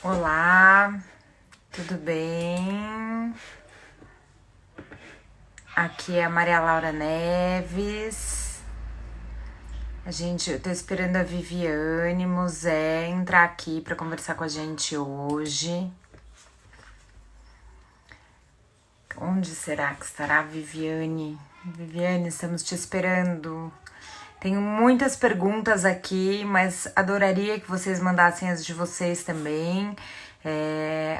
Olá, tudo bem? Aqui é a Maria Laura Neves. Eu tô esperando a Viviane Mosé entrar aqui para conversar com a gente hoje. Onde será que estará a Viviane? Viviane, estamos te esperando. Tenho muitas perguntas aqui, mas adoraria que vocês mandassem as de vocês também.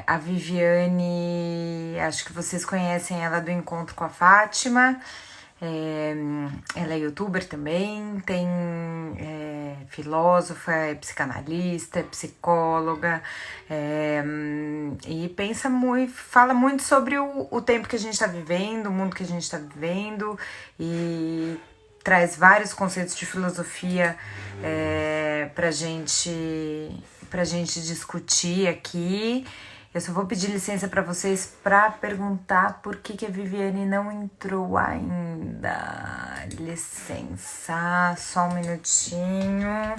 A Viviane, acho que vocês conhecem ela do Encontro com a Fátima. Ela é youtuber também, filósofa, é psicanalista, é psicóloga, e pensa muito, fala muito sobre o tempo que a gente está vivendo, o mundo que a gente está vivendo, e traz vários conceitos de filosofia pra gente discutir aqui. Eu só vou pedir licença para vocês para perguntar por que a Viviane não entrou ainda. Licença, só um minutinho.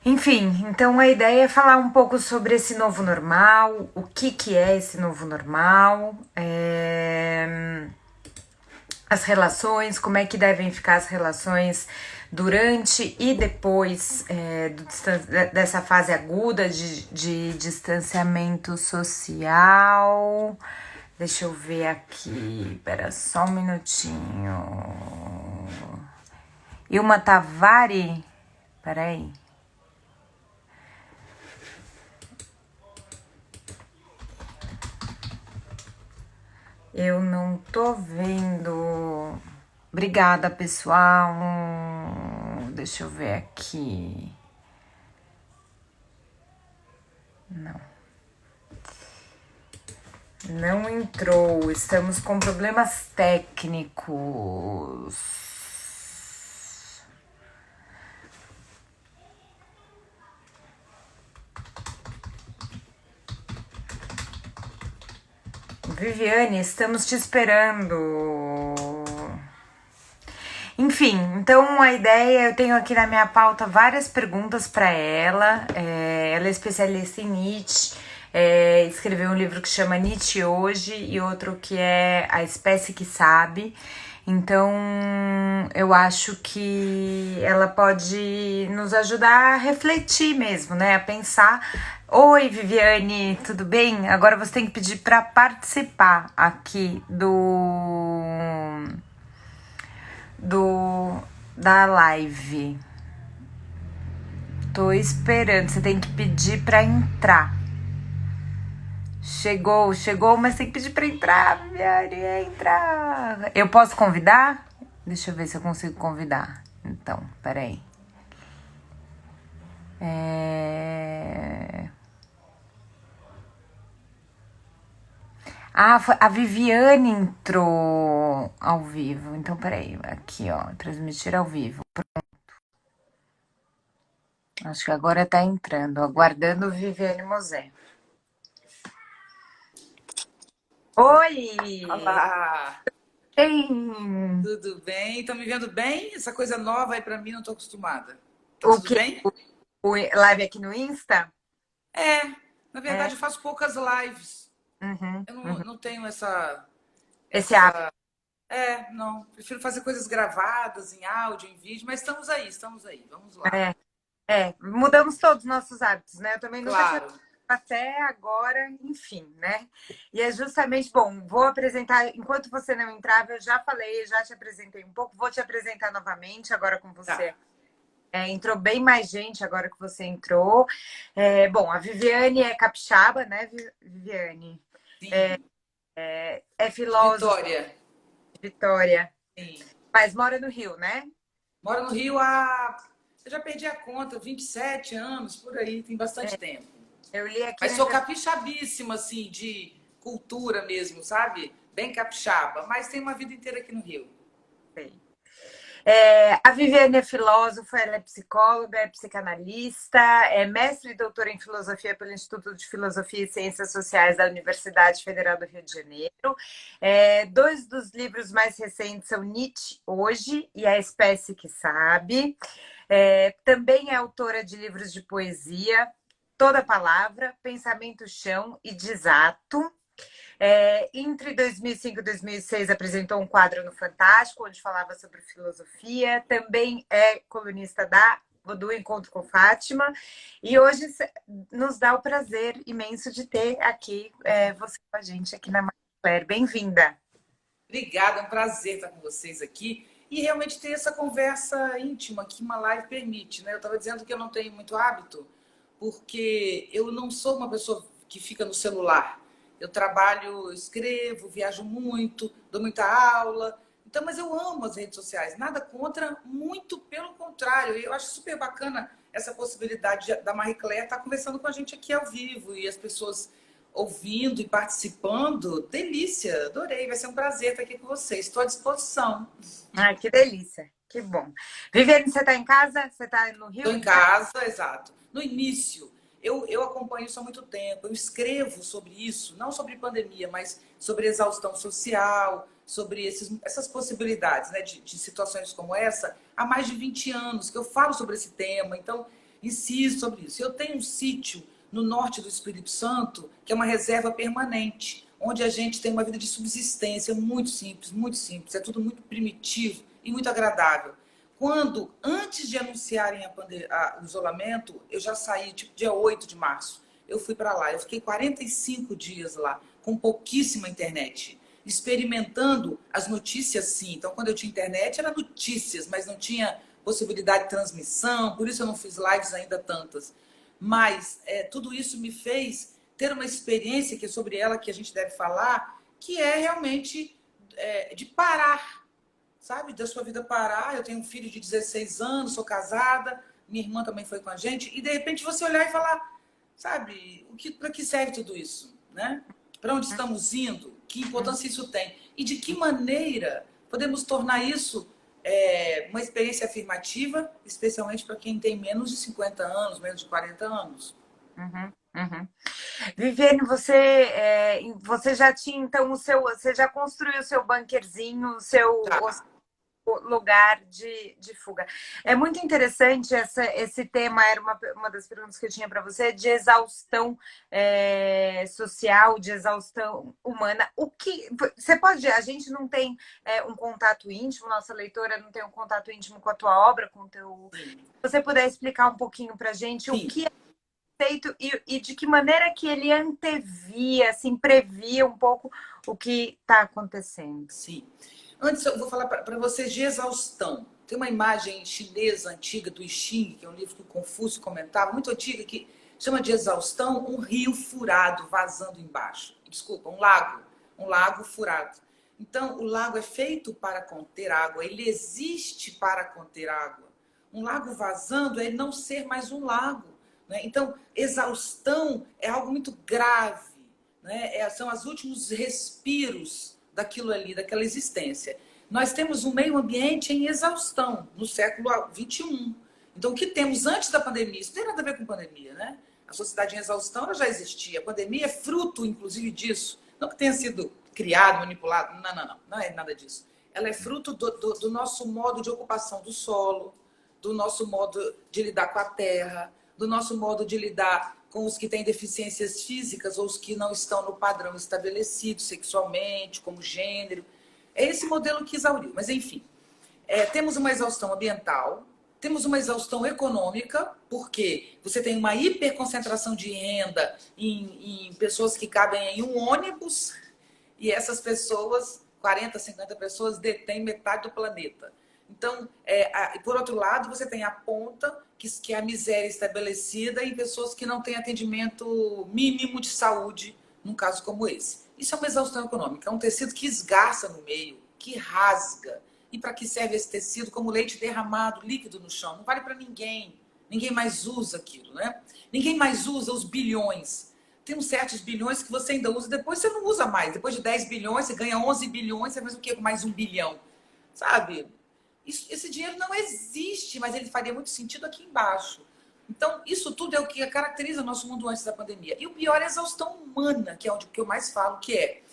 Enfim, então a ideia é falar um pouco sobre esse novo normal, o que é esse novo normal, as relações, como é que devem ficar as relações durante e depois dessa fase aguda de distanciamento social. Deixa eu ver aqui, espera só um minutinho. Ilma Tavari, peraí. Eu não tô vendo. Obrigada, pessoal. Deixa eu ver aqui. Não. Não entrou. Estamos com problemas técnicos. Viviane, estamos te esperando. Enfim, então a ideia, eu tenho aqui na minha pauta várias perguntas para ela. Ela é especialista em Nietzsche, escreveu um livro que chama Nietzsche Hoje e outro que é A Espécie que Sabe. Então, eu acho que ela pode nos ajudar a refletir mesmo, né? A pensar. Oi, Viviane, tudo bem? Agora você tem que pedir para participar aqui do da live. Tô esperando, você tem que pedir para entrar. Chegou, mas tem que pedir pra entrar, Viviane, entra. Eu posso convidar? Deixa eu ver se eu consigo convidar. Então, peraí. Ah, a Viviane entrou ao vivo. Então, peraí. Aqui, ó. Transmitir ao vivo. Acho que agora tá entrando. Aguardando Viviane Mosé. Oi! Olá, Tem tudo bem? Estão me vendo bem? Essa coisa nova aí pra mim, não tô acostumada. Tá o tudo que? bem? O live aqui no Insta? É, na É. verdade eu faço poucas lives. Uhum, Eu não, uhum. não tenho essa, Esse hábito. essa. Não. Prefiro fazer coisas gravadas em áudio, em vídeo, mas estamos aí, estamos aí. Vamos lá. Mudamos todos os nossos hábitos, né? Eu também nunca tinha Claro. até agora, enfim, né? E é justamente, bom, vou apresentar, enquanto você não entrava, eu já falei, já te apresentei um pouco, vou te apresentar novamente agora com você. Tá. Entrou bem mais gente agora que você entrou. Bom, a Viviane é capixaba, né, Viviane? Sim. É De filósofa Vitória. de Vitória, Sim. mas mora no Rio, né? Moro no Rio há. Eu já perdi a conta, 27 anos, por aí, tem bastante tempo. Eu li aqui Mas na sou internet. capixabíssima, assim, de cultura mesmo, sabe? Bem capixaba, mas tenho uma vida inteira aqui no Rio. A Viviane é filósofa, ela é psicóloga, é psicanalista, é mestre e doutora em filosofia pelo Instituto de Filosofia e Ciências Sociais da Universidade Federal do Rio de Janeiro. Dois dos livros mais recentes são Nietzsche Hoje e A Espécie que Sabe. Também é autora de livros de poesia, Toda Palavra, Pensamento Chão e Desato. Entre 2005 e 2006 apresentou um quadro no Fantástico, onde falava sobre filosofia. Também é colunista do Encontro com Fátima. E hoje nos dá o prazer imenso de ter aqui você com a gente aqui na Marie Claire. Bem-vinda. Obrigada, é um prazer estar com vocês aqui e realmente ter essa conversa íntima que uma live permite, né? Eu estava dizendo que eu não tenho muito hábito, porque eu não sou uma pessoa que fica no celular. Eu trabalho, escrevo, viajo muito, dou muita aula. Então, mas eu amo as redes sociais. Nada contra, muito pelo contrário. Eu acho super bacana essa possibilidade da Marie Claire estar conversando com a gente aqui ao vivo e as pessoas ouvindo e participando. Delícia, adorei. Vai ser um prazer estar aqui com vocês. Estou à disposição. Que delícia, que bom. Viviane, você está em casa? Você está no Rio? Estou em casa, exato. No início, eu acompanho isso há muito tempo. Eu escrevo sobre isso, não sobre pandemia, mas sobre exaustão social, sobre essas possibilidades, né, de situações como essa, há mais de 20 anos que eu falo sobre esse tema. Então, insisto sobre isso. Eu tenho um sítio no norte do Espírito Santo, que é uma reserva permanente, onde a gente tem uma vida de subsistência muito simples, muito simples. É tudo muito primitivo e muito agradável. Quando, antes de anunciarem o isolamento, eu já saí, tipo, dia 8 de março. Eu fui para lá, eu fiquei 45 dias lá, com pouquíssima internet, experimentando as notícias, sim. Então, quando eu tinha internet, era notícias, mas não tinha possibilidade de transmissão, por isso eu não fiz lives ainda tantas. Mas tudo isso me fez ter uma experiência, que é sobre ela que a gente deve falar, que é realmente de parar, sabe? Da sua vida parar. Eu tenho um filho de 16 anos, sou casada, minha irmã também foi com a gente, e de repente você olhar e falar, sabe, para que serve tudo isso, né? Para onde estamos indo? Que importância isso tem? E de que maneira podemos tornar isso uma experiência afirmativa, especialmente para quem tem menos de 50 anos, menos de 40 anos. Uhum. Viviane, você já tinha então você já construiu o seu bunkerzinho, o seu lugar de fuga. É muito interessante esse tema, era uma das perguntas que eu tinha para você, de exaustão social, de exaustão humana. O que você pode, a gente não tem um contato íntimo, nossa leitora não tem um contato íntimo com a tua obra, com o teu. Se você puder explicar um pouquinho para a gente o que é feito e de que maneira que ele antevia, assim, previa um pouco o que está acontecendo. Sim. Antes, eu vou falar para vocês de exaustão. Tem uma imagem chinesa antiga do I Ching, que é um livro que o Confúcio comentava, muito antiga, que chama de exaustão um rio furado vazando embaixo. Desculpa, um lago furado. Então, o lago é feito para conter água, ele existe para conter água. Um lago vazando é ele não ser mais um lago, né? Então, exaustão é algo muito grave, né? São os últimos respiros daquilo ali, daquela existência. Nós temos um meio ambiente em exaustão no século XXI. Então, o que temos antes da pandemia, isso não tem nada a ver com pandemia, né? A sociedade em exaustão ela já existia. A pandemia é fruto, inclusive, disso. Não que tenha sido criado, manipulado, não é nada disso. Ela é fruto do nosso modo de ocupação do solo, do nosso modo de lidar com a terra, do nosso modo de lidar com os que têm deficiências físicas ou os que não estão no padrão estabelecido sexualmente, como gênero. É esse modelo que exauriu. Mas, enfim, temos uma exaustão ambiental, temos uma exaustão econômica, porque você tem uma hiperconcentração de renda em pessoas que cabem em um ônibus, e essas pessoas, 40, 50 pessoas, detêm metade do planeta. Então, por outro lado, você tem a ponta, que é a miséria estabelecida em pessoas que não têm atendimento mínimo de saúde, num caso como esse. Isso é uma exaustão econômica, é um tecido que esgarça no meio, que rasga. E para que serve esse tecido? Como leite derramado, líquido no chão. Não vale para ninguém. Ninguém mais usa aquilo, né? Ninguém mais usa os bilhões. Tem uns certos bilhões que você ainda usa, depois você não usa mais. Depois de 10 bilhões, você ganha 11 bilhões, você faz o quê com mais 1 bilhão? Sabe? Esse dinheiro não existe, mas ele faria muito sentido aqui embaixo. Então, isso tudo é o que caracteriza o nosso mundo antes da pandemia. E o pior é a exaustão humana, que é onde que eu mais falo, que é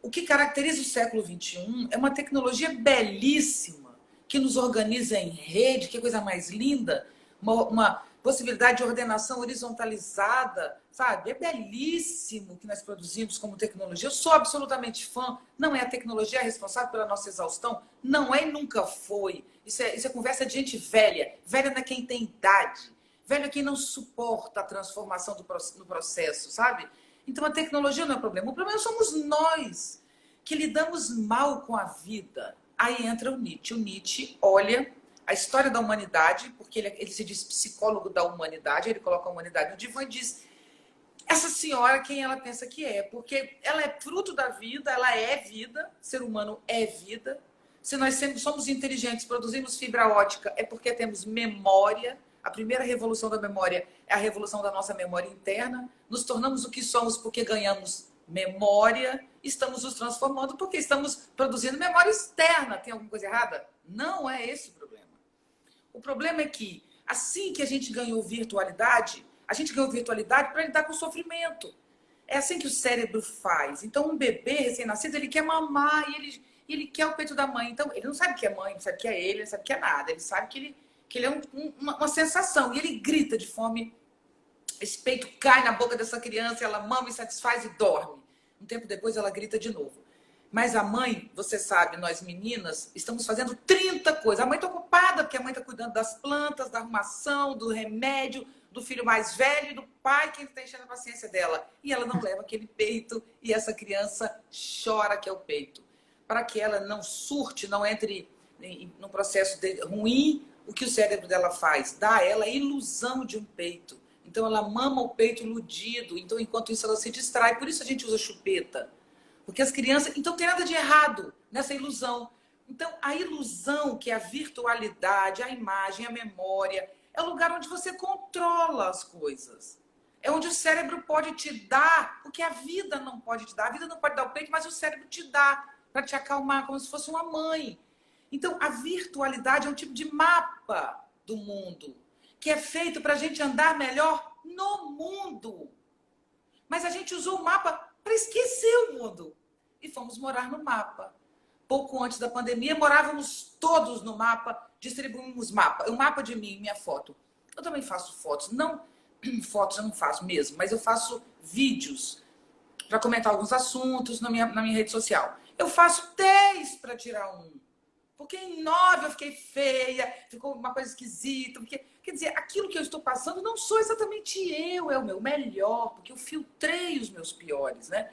o que caracteriza o século XXI é uma tecnologia belíssima, que nos organiza em rede, que é coisa mais linda, uma possibilidade de ordenação horizontalizada, sabe? É belíssimo o que nós produzimos como tecnologia. Eu sou absolutamente fã. Não é a tecnologia responsável pela nossa exaustão? Não é e nunca foi. Isso é conversa de gente velha. Velha não é quem tem idade. Velho é quem não suporta a transformação no processo, sabe? Então a tecnologia não é o problema. O problema somos nós, que lidamos mal com a vida. Aí entra o Nietzsche. O Nietzsche olha a história da humanidade, porque ele se diz psicólogo da humanidade, ele coloca a humanidade no divã e diz: essa senhora, quem ela pensa que é? Porque ela é fruto da vida, ela é vida, ser humano é vida. Se nós somos inteligentes, produzimos fibra ótica, é porque temos memória. A primeira revolução da memória é a revolução da nossa memória interna. Nos tornamos o que somos porque ganhamos memória. Estamos nos transformando porque estamos produzindo memória externa. Tem alguma coisa errada? Não é esse o problema. O problema é que, assim que a gente ganhou virtualidade para lidar com o sofrimento. É assim que o cérebro faz. Então, um bebê recém-nascido, ele quer mamar e ele quer o peito da mãe. Então, ele não sabe que é mãe, não sabe que é ele não sabe que é nada. Ele sabe que ele é uma sensação. E ele grita de fome. Esse peito cai na boca dessa criança, ela mama e satisfaz e dorme. Um tempo depois, ela grita de novo. Mas a mãe, você sabe, nós meninas, estamos fazendo 30 coisas. A mãe está ocupada, porque a mãe está cuidando das plantas, da arrumação, do remédio, do filho mais velho e do pai que está enchendo a paciência dela. E ela não leva aquele peito e essa criança chora que é o peito. Para que ela não surte, não entre num processo ruim, o que o cérebro dela faz? Dá a ela a ilusão de um peito. Então ela mama o peito iludido. Então, enquanto isso, ela se distrai. Por isso a gente usa chupeta. Porque as crianças... Então, não tem nada de errado nessa ilusão. Então, a ilusão, que é a virtualidade, a imagem, a memória, é o lugar onde você controla as coisas. É onde o cérebro pode te dar o que a vida não pode te dar. A vida não pode dar o peito, mas o cérebro te dá para te acalmar, como se fosse uma mãe. Então, a virtualidade é um tipo de mapa do mundo, que é feito para a gente andar melhor no mundo. Mas a gente usou o mapa para esquecer o mundo. E fomos morar no mapa. Pouco antes da pandemia, morávamos todos no mapa, distribuímos mapa. O mapa de mim, minha foto. Eu também faço fotos. Não, fotos eu não faço mesmo, mas eu faço vídeos para comentar alguns assuntos na minha rede social. Eu faço 10 para tirar um. Porque em 9 eu fiquei feia, ficou uma coisa esquisita. Porque, quer dizer, aquilo que eu estou passando não sou exatamente eu, é o meu melhor, porque eu filtrei os meus piores, né?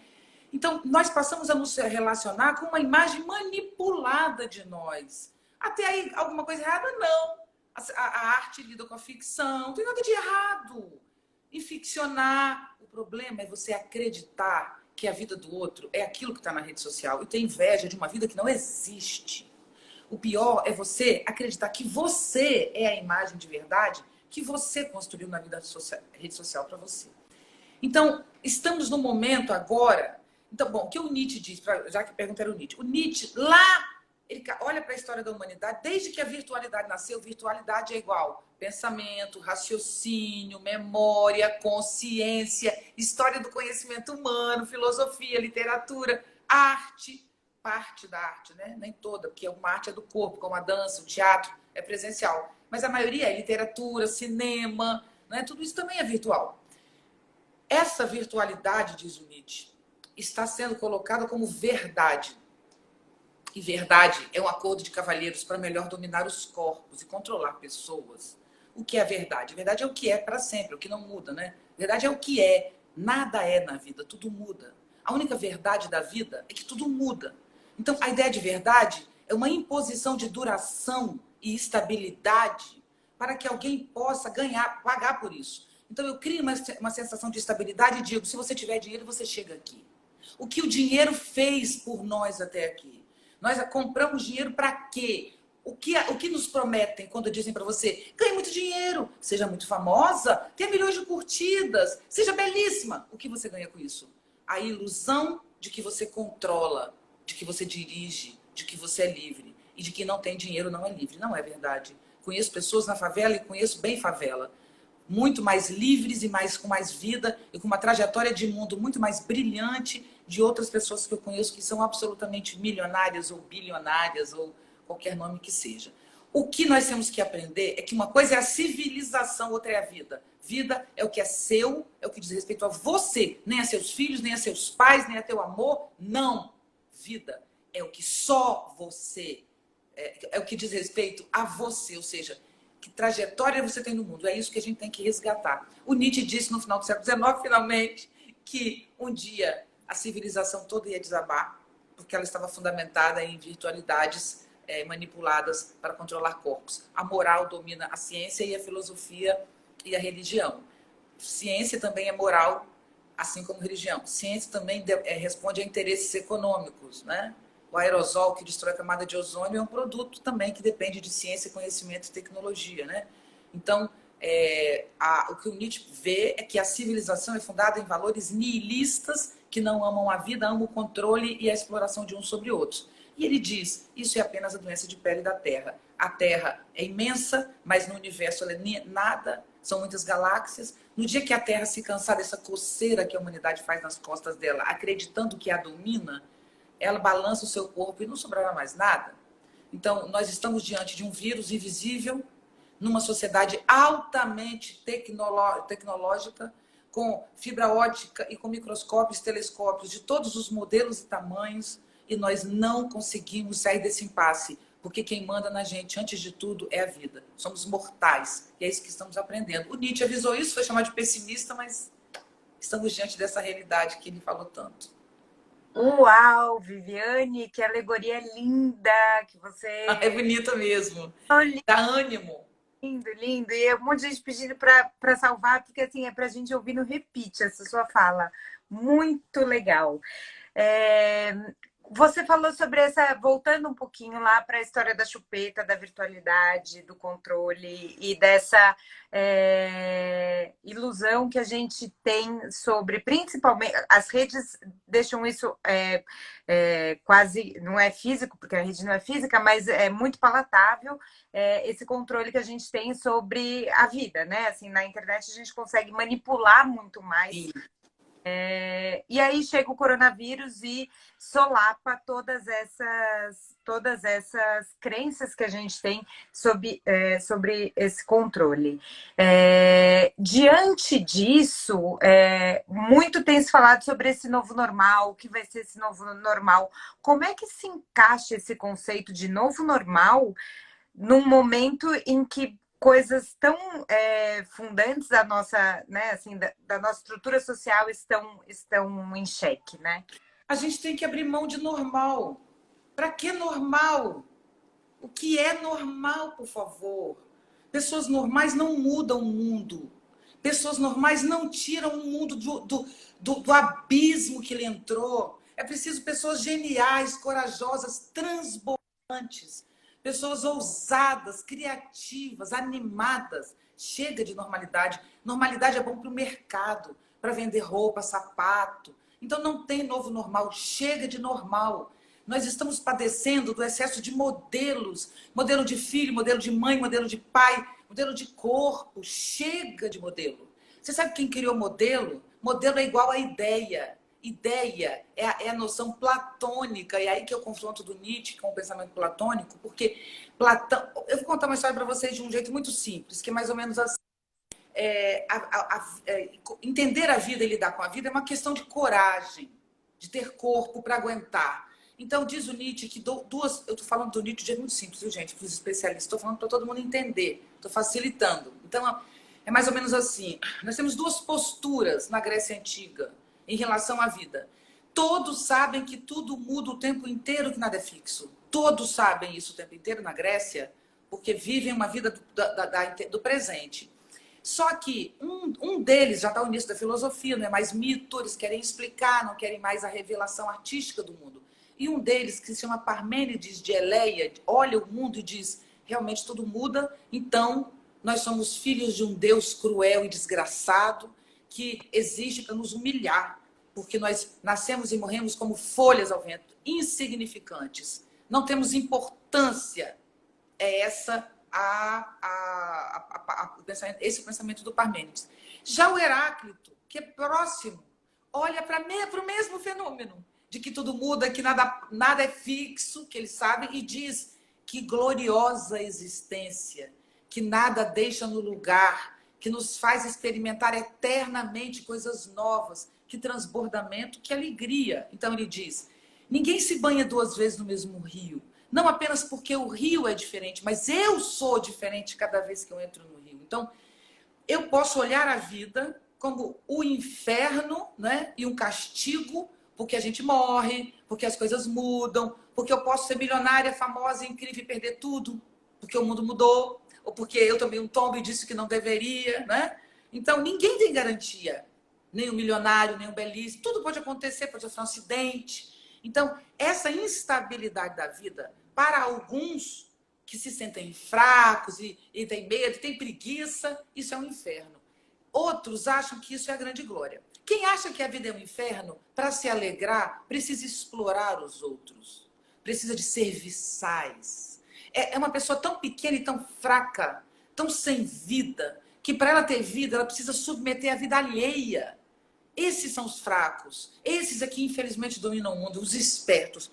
Então, nós passamos a nos relacionar com uma imagem manipulada de nós. Até aí, alguma coisa errada? Não. A arte lida com a ficção, não tem nada de errado em ficcionar. O problema é você acreditar que a vida do outro é aquilo que está na rede social e ter inveja de uma vida que não existe. O pior é você acreditar que você é a imagem de verdade que você construiu na rede social para você. Então, estamos no momento agora... Então, bom, o que o Nietzsche diz, já que perguntaram o Nietzsche? O Nietzsche, lá, ele olha para a história da humanidade, desde que a virtualidade nasceu, virtualidade é igual pensamento, raciocínio, memória, consciência, história do conhecimento humano, filosofia, literatura, arte, parte da arte, né? Nem toda, porque uma arte é do corpo, como a dança, o teatro, é presencial. Mas a maioria é literatura, cinema, né? Tudo isso também é virtual. Essa virtualidade, diz o Nietzsche, está sendo colocada como verdade. E verdade é um acordo de cavalheiros para melhor dominar os corpos e controlar pessoas. O que é a verdade? A verdade é o que é para sempre, o que não muda, né? A verdade é o que é. Nada é na vida, tudo muda. A única verdade da vida é que tudo muda. Então, a ideia de verdade é uma imposição de duração e estabilidade para que alguém possa ganhar, pagar por isso. Então, eu crio uma sensação de estabilidade e digo, se você tiver dinheiro, você chega aqui. O que o dinheiro fez por nós até aqui? Nós compramos dinheiro para quê? O que nos prometem quando dizem para você, ganhe muito dinheiro, seja muito famosa, tenha milhões de curtidas, seja belíssima. O que você ganha com isso? A ilusão de que você controla, de que você dirige, de que você é livre. e de que não tem dinheiro não é livre. Não é verdade. Conheço pessoas na favela e conheço bem favela. Muito mais livres e com mais vida e com uma trajetória de mundo muito mais brilhante de outras pessoas que eu conheço que são absolutamente milionárias ou bilionárias ou qualquer nome que seja. O que nós temos que aprender é que uma coisa é a civilização, outra é a vida. Vida é o que é seu, é o que diz respeito a você, nem a seus filhos, nem a seus pais, nem a teu amor. Não. Vida é o que só você, é o que diz respeito a você, ou seja, que trajetória você tem no mundo. É isso que a gente tem que resgatar. O Nietzsche disse no final do século XIX, finalmente, que um dia a civilização toda ia desabar, porque ela estava fundamentada em virtualidades manipuladas para controlar corpos. A moral domina a ciência e a filosofia e a religião. Ciência também é moral, assim como religião. Ciência também responde a interesses econômicos, né? O aerosol que destrói a camada de ozônio é um produto também que depende de ciência, conhecimento e tecnologia, né? Então, o que o Nietzsche vê é que a civilização é fundada em valores nihilistas que não amam a vida, amam o controle e a exploração de uns sobre outros. E ele diz, isso é apenas a doença de pele da Terra. A Terra é imensa, mas no universo ela é nada, são muitas galáxias. No dia que a Terra se cansar dessa coceira que a humanidade faz nas costas dela, acreditando que a domina, ela balança o seu corpo e não sobrará mais nada. Então, nós estamos diante de um vírus invisível, numa sociedade altamente tecnológica, com fibra ótica e com microscópios, telescópios de todos os modelos e tamanhos, e nós não conseguimos sair desse impasse, porque quem manda na gente, antes de tudo, é a vida. Somos mortais, e é isso que estamos aprendendo. O Nietzsche avisou isso, foi chamado de pessimista, mas estamos diante dessa realidade que ele falou tanto. Uau, Viviane, que alegoria linda que você... É bonita mesmo. Dá ânimo. Lindo, lindo. E um monte de gente pedindo para salvar, porque assim, é para a gente ouvir no repeat essa sua fala. Muito legal. Você falou sobre essa, voltando um pouquinho lá para a história da chupeta, da virtualidade, do controle e dessa ilusão que a gente tem sobre, principalmente, as redes deixam isso quase, não é físico, porque a rede não é física, mas é muito palatável esse controle que a gente tem sobre a vida, né? Assim, na internet a gente consegue manipular muito mais. Sim. E aí chega o coronavírus e solapa todas essas crenças que a gente tem sobre esse controle. Diante disso, muito tem se falado sobre esse novo normal, o que vai ser esse novo normal. Como é que se encaixa esse conceito de novo normal num momento em que coisas tão fundantes da nossa, né, assim, da nossa estrutura social estão em xeque, né? A gente tem que abrir mão de normal. Para que normal? O que é normal, por favor? Pessoas normais não mudam o mundo. Pessoas normais não tiram o mundo do abismo que ele entrou. É preciso pessoas geniais, corajosas, transbordantes. Pessoas ousadas, criativas, animadas. Chega de normalidade. Normalidade é bom para o mercado, para vender roupa, sapato. Então não tem novo normal. Chega de normal. Nós estamos padecendo do excesso de modelos. Modelo de filho, modelo de mãe, modelo de pai, modelo de corpo. Chega de modelo. Você sabe quem criou modelo? Modelo é igual a ideia. Ideia é a noção platônica, e aí que eu confronto do Nietzsche com o pensamento platônico, porque Platão... Eu vou contar uma história para vocês de um jeito muito simples, que é mais ou menos assim. Entender a vida e lidar com a vida é uma questão de coragem, de ter corpo para aguentar. Então, diz o Nietzsche que duas... Eu estou falando do Nietzsche de jeito muito simples, viu, gente? Para os especialistas, estou falando para todo mundo entender, estou facilitando. Então, é mais ou menos assim. Nós temos duas posturas na Grécia Antiga em relação à vida. Todos sabem que tudo muda o tempo inteiro, que nada é fixo. Todos sabem isso o tempo inteiro na Grécia, porque vivem uma vida do presente. Só que um deles já está no início da filosofia, não é mais mito, eles querem explicar, não querem mais a revelação artística do mundo. E um deles, que se chama Parmênides de Eleia, olha o mundo e diz, realmente tudo muda, então nós somos filhos de um Deus cruel e desgraçado, que existe para nos humilhar, porque nós nascemos e morremos como folhas ao vento, insignificantes. Não temos importância importância é esse é o pensamento do Parmênides. Já o Heráclito, que é próximo, olha para o mesmo fenômeno, de que tudo muda, que nada é fixo, que ele sabe, e diz que gloriosa existência, que nada deixa no lugar, que nos faz experimentar eternamente coisas novas, que transbordamento, que alegria. Então ele diz, ninguém se banha 2 vezes no mesmo rio, não apenas porque o rio é diferente, mas eu sou diferente cada vez que eu entro no rio. Então, eu posso olhar a vida como o inferno, né? E um castigo, porque a gente morre, porque as coisas mudam, porque eu posso ser milionária, famosa, incrível e perder tudo, porque o mundo mudou, ou porque eu tomei um tombo e disse que não deveria, né? Então, ninguém tem garantia. Nem o milionário, nem o belíssimo. Tudo pode acontecer, pode ser um acidente. Então, essa instabilidade da vida, para alguns que se sentem fracos e têm medo, têm preguiça, isso é um inferno. Outros acham que isso é a grande glória. Quem acha que a vida é um inferno, para se alegrar, precisa explorar os outros. Precisa de serviçais. É uma pessoa tão pequena e tão fraca, tão sem vida, que para ela ter vida, ela precisa submeter a vida alheia. Esses são os fracos. Esses aqui, infelizmente, dominam o mundo, os espertos.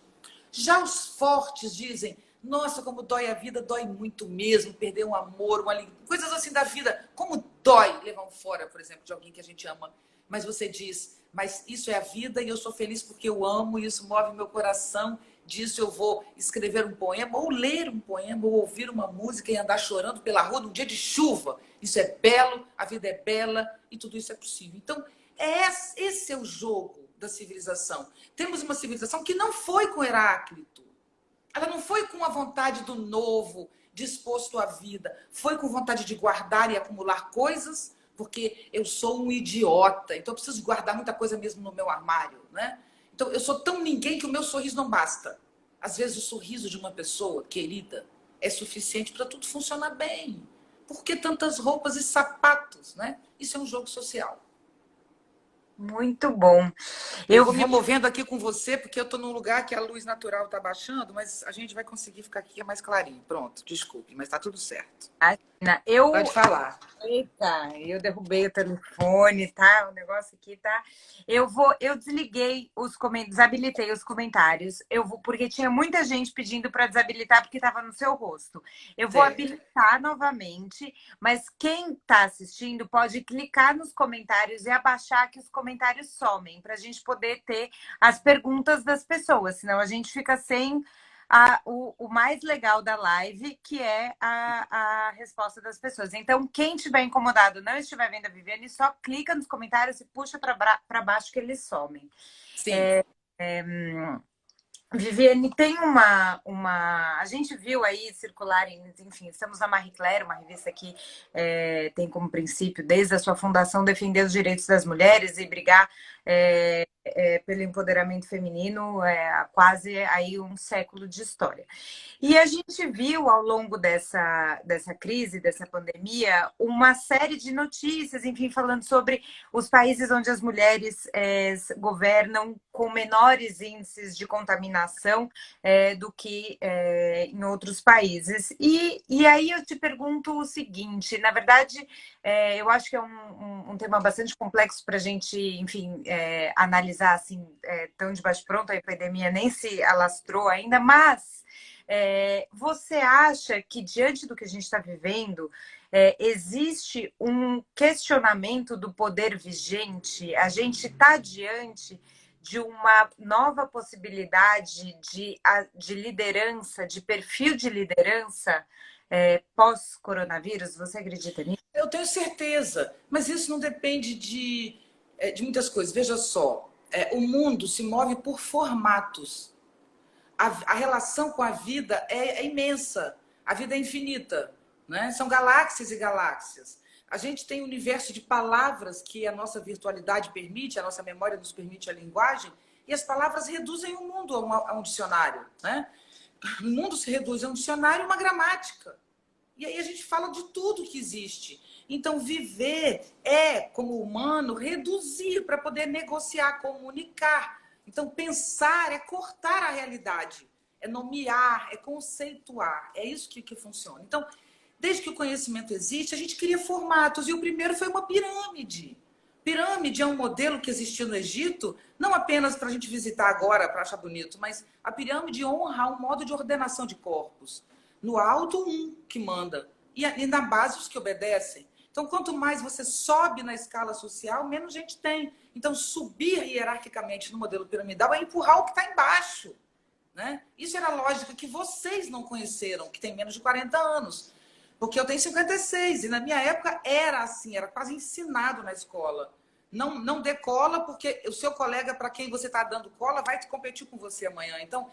Já os fortes dizem, nossa, como dói a vida, dói muito mesmo, perder um amor, coisas assim da vida. Como dói levar um fora, por exemplo, de alguém que a gente ama. Mas você diz, mas isso é a vida e eu sou feliz porque eu amo, e isso move meu coração. Disso eu vou escrever um poema, ou ler um poema, ou ouvir uma música e andar chorando pela rua num dia de chuva. Isso é belo, a vida é bela e tudo isso é possível. Então, esse é o jogo da civilização. Temos uma civilização que não foi com Heráclito. Ela não foi com a vontade do novo, disposto à vida. Foi com vontade de guardar e acumular coisas, porque eu sou um idiota. Então, eu preciso guardar muita coisa mesmo no meu armário, né? Então, eu sou tão ninguém que o meu sorriso não basta. Às vezes, o sorriso de uma pessoa querida é suficiente para tudo funcionar bem. Por que tantas roupas e sapatos, né? Isso é um jogo social. Muito bom. Eu Eu vou me vou. movendo aqui com você, porque eu estou num lugar que a luz natural está baixando, mas a gente vai conseguir ficar aqui mais clarinho. Pronto, desculpe, mas está tudo certo. Eu Pode falar. Eita, eu derrubei o telefone, tá? O negócio aqui tá. Eu desliguei os comentários, desabilitei os comentários. Eu vou, porque tinha muita gente pedindo para desabilitar porque estava no seu rosto. Eu vou Certo. habilitar novamente, mas quem está assistindo pode clicar nos comentários e abaixar que os comentários somem, para a gente poder ter as perguntas das pessoas, senão a gente fica sem o mais legal da live, que é a resposta das pessoas. Então, quem estiver incomodado, não estiver vendo a Viviane, só clica nos comentários e puxa para baixo que eles somem. Sim. Viviane, tem A gente viu aí circularem, enfim, estamos na Marie Claire, uma revista que tem como princípio, desde a sua fundação, defender os direitos das mulheres e brigar pelo empoderamento feminino há quase aí um século de história. E a gente viu ao longo dessa crise, dessa pandemia, uma série de notícias, enfim, falando sobre os países onde as mulheres governam com menores índices de contaminação do que em outros países. E aí eu te pergunto o seguinte, na verdade, eu acho que é um tema bastante complexo para a gente, enfim, analisar assim, tão de bate-pronto, a epidemia nem se alastrou ainda, mas você acha que, diante do que a gente está vivendo, existe um questionamento do poder vigente? A gente está diante de uma nova possibilidade de liderança, de perfil de liderança pós-coronavírus? Você acredita nisso? Eu tenho certeza, mas isso não depende de muitas coisas. Veja só, o mundo se move por formatos. A relação com a vida é imensa, a vida é infinita, né? São galáxias e galáxias. A gente tem um universo de palavras que a nossa virtualidade permite, a nossa memória nos permite a linguagem, e as palavras reduzem o mundo a um dicionário, né? O mundo se reduz a um dicionário e uma gramática. E aí a gente fala de tudo que existe. Então, viver como humano, reduzir para poder negociar, comunicar. Então, pensar é cortar a realidade. é nomear, é conceituar. É isso que funciona. Então, desde que o conhecimento existe, a gente cria formatos. E o primeiro foi uma pirâmide. Pirâmide é um modelo que existiu no Egito, não apenas para a gente visitar agora, para achar bonito, mas a pirâmide honra um modo de ordenação de corpos. No alto, um que manda. E na base, os que obedecem. Então, quanto mais você sobe na escala social, menos gente tem. Então, subir hierarquicamente no modelo piramidal é empurrar o que está embaixo. Né? Isso era a lógica que vocês não conheceram, que tem menos de 40 anos. Porque eu tenho 56 e na minha época era assim, era quase ensinado na escola. Não decola porque o seu colega para quem você está dando cola vai competir com você amanhã. Então,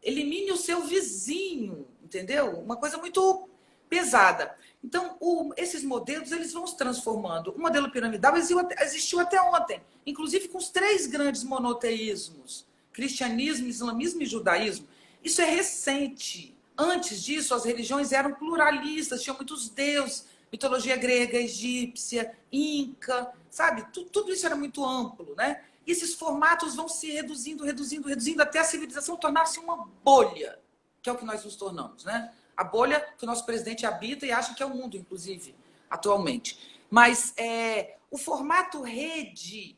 elimine o seu vizinho, entendeu? Uma coisa muito pesada. Então, esses modelos eles vão se transformando. O modelo piramidal existiu até ontem, inclusive com os 3 grandes monoteísmos, cristianismo, islamismo e judaísmo. Isso é recente. Antes disso, as religiões eram pluralistas, tinham muitos deuses, mitologia grega, egípcia, inca, sabe? Tudo isso era muito amplo, né? E esses formatos vão se reduzindo, até a civilização tornar-se uma bolha, que é o que nós nos tornamos, né? A bolha que o nosso presidente habita e acha que é o mundo, inclusive, atualmente. Mas o formato rede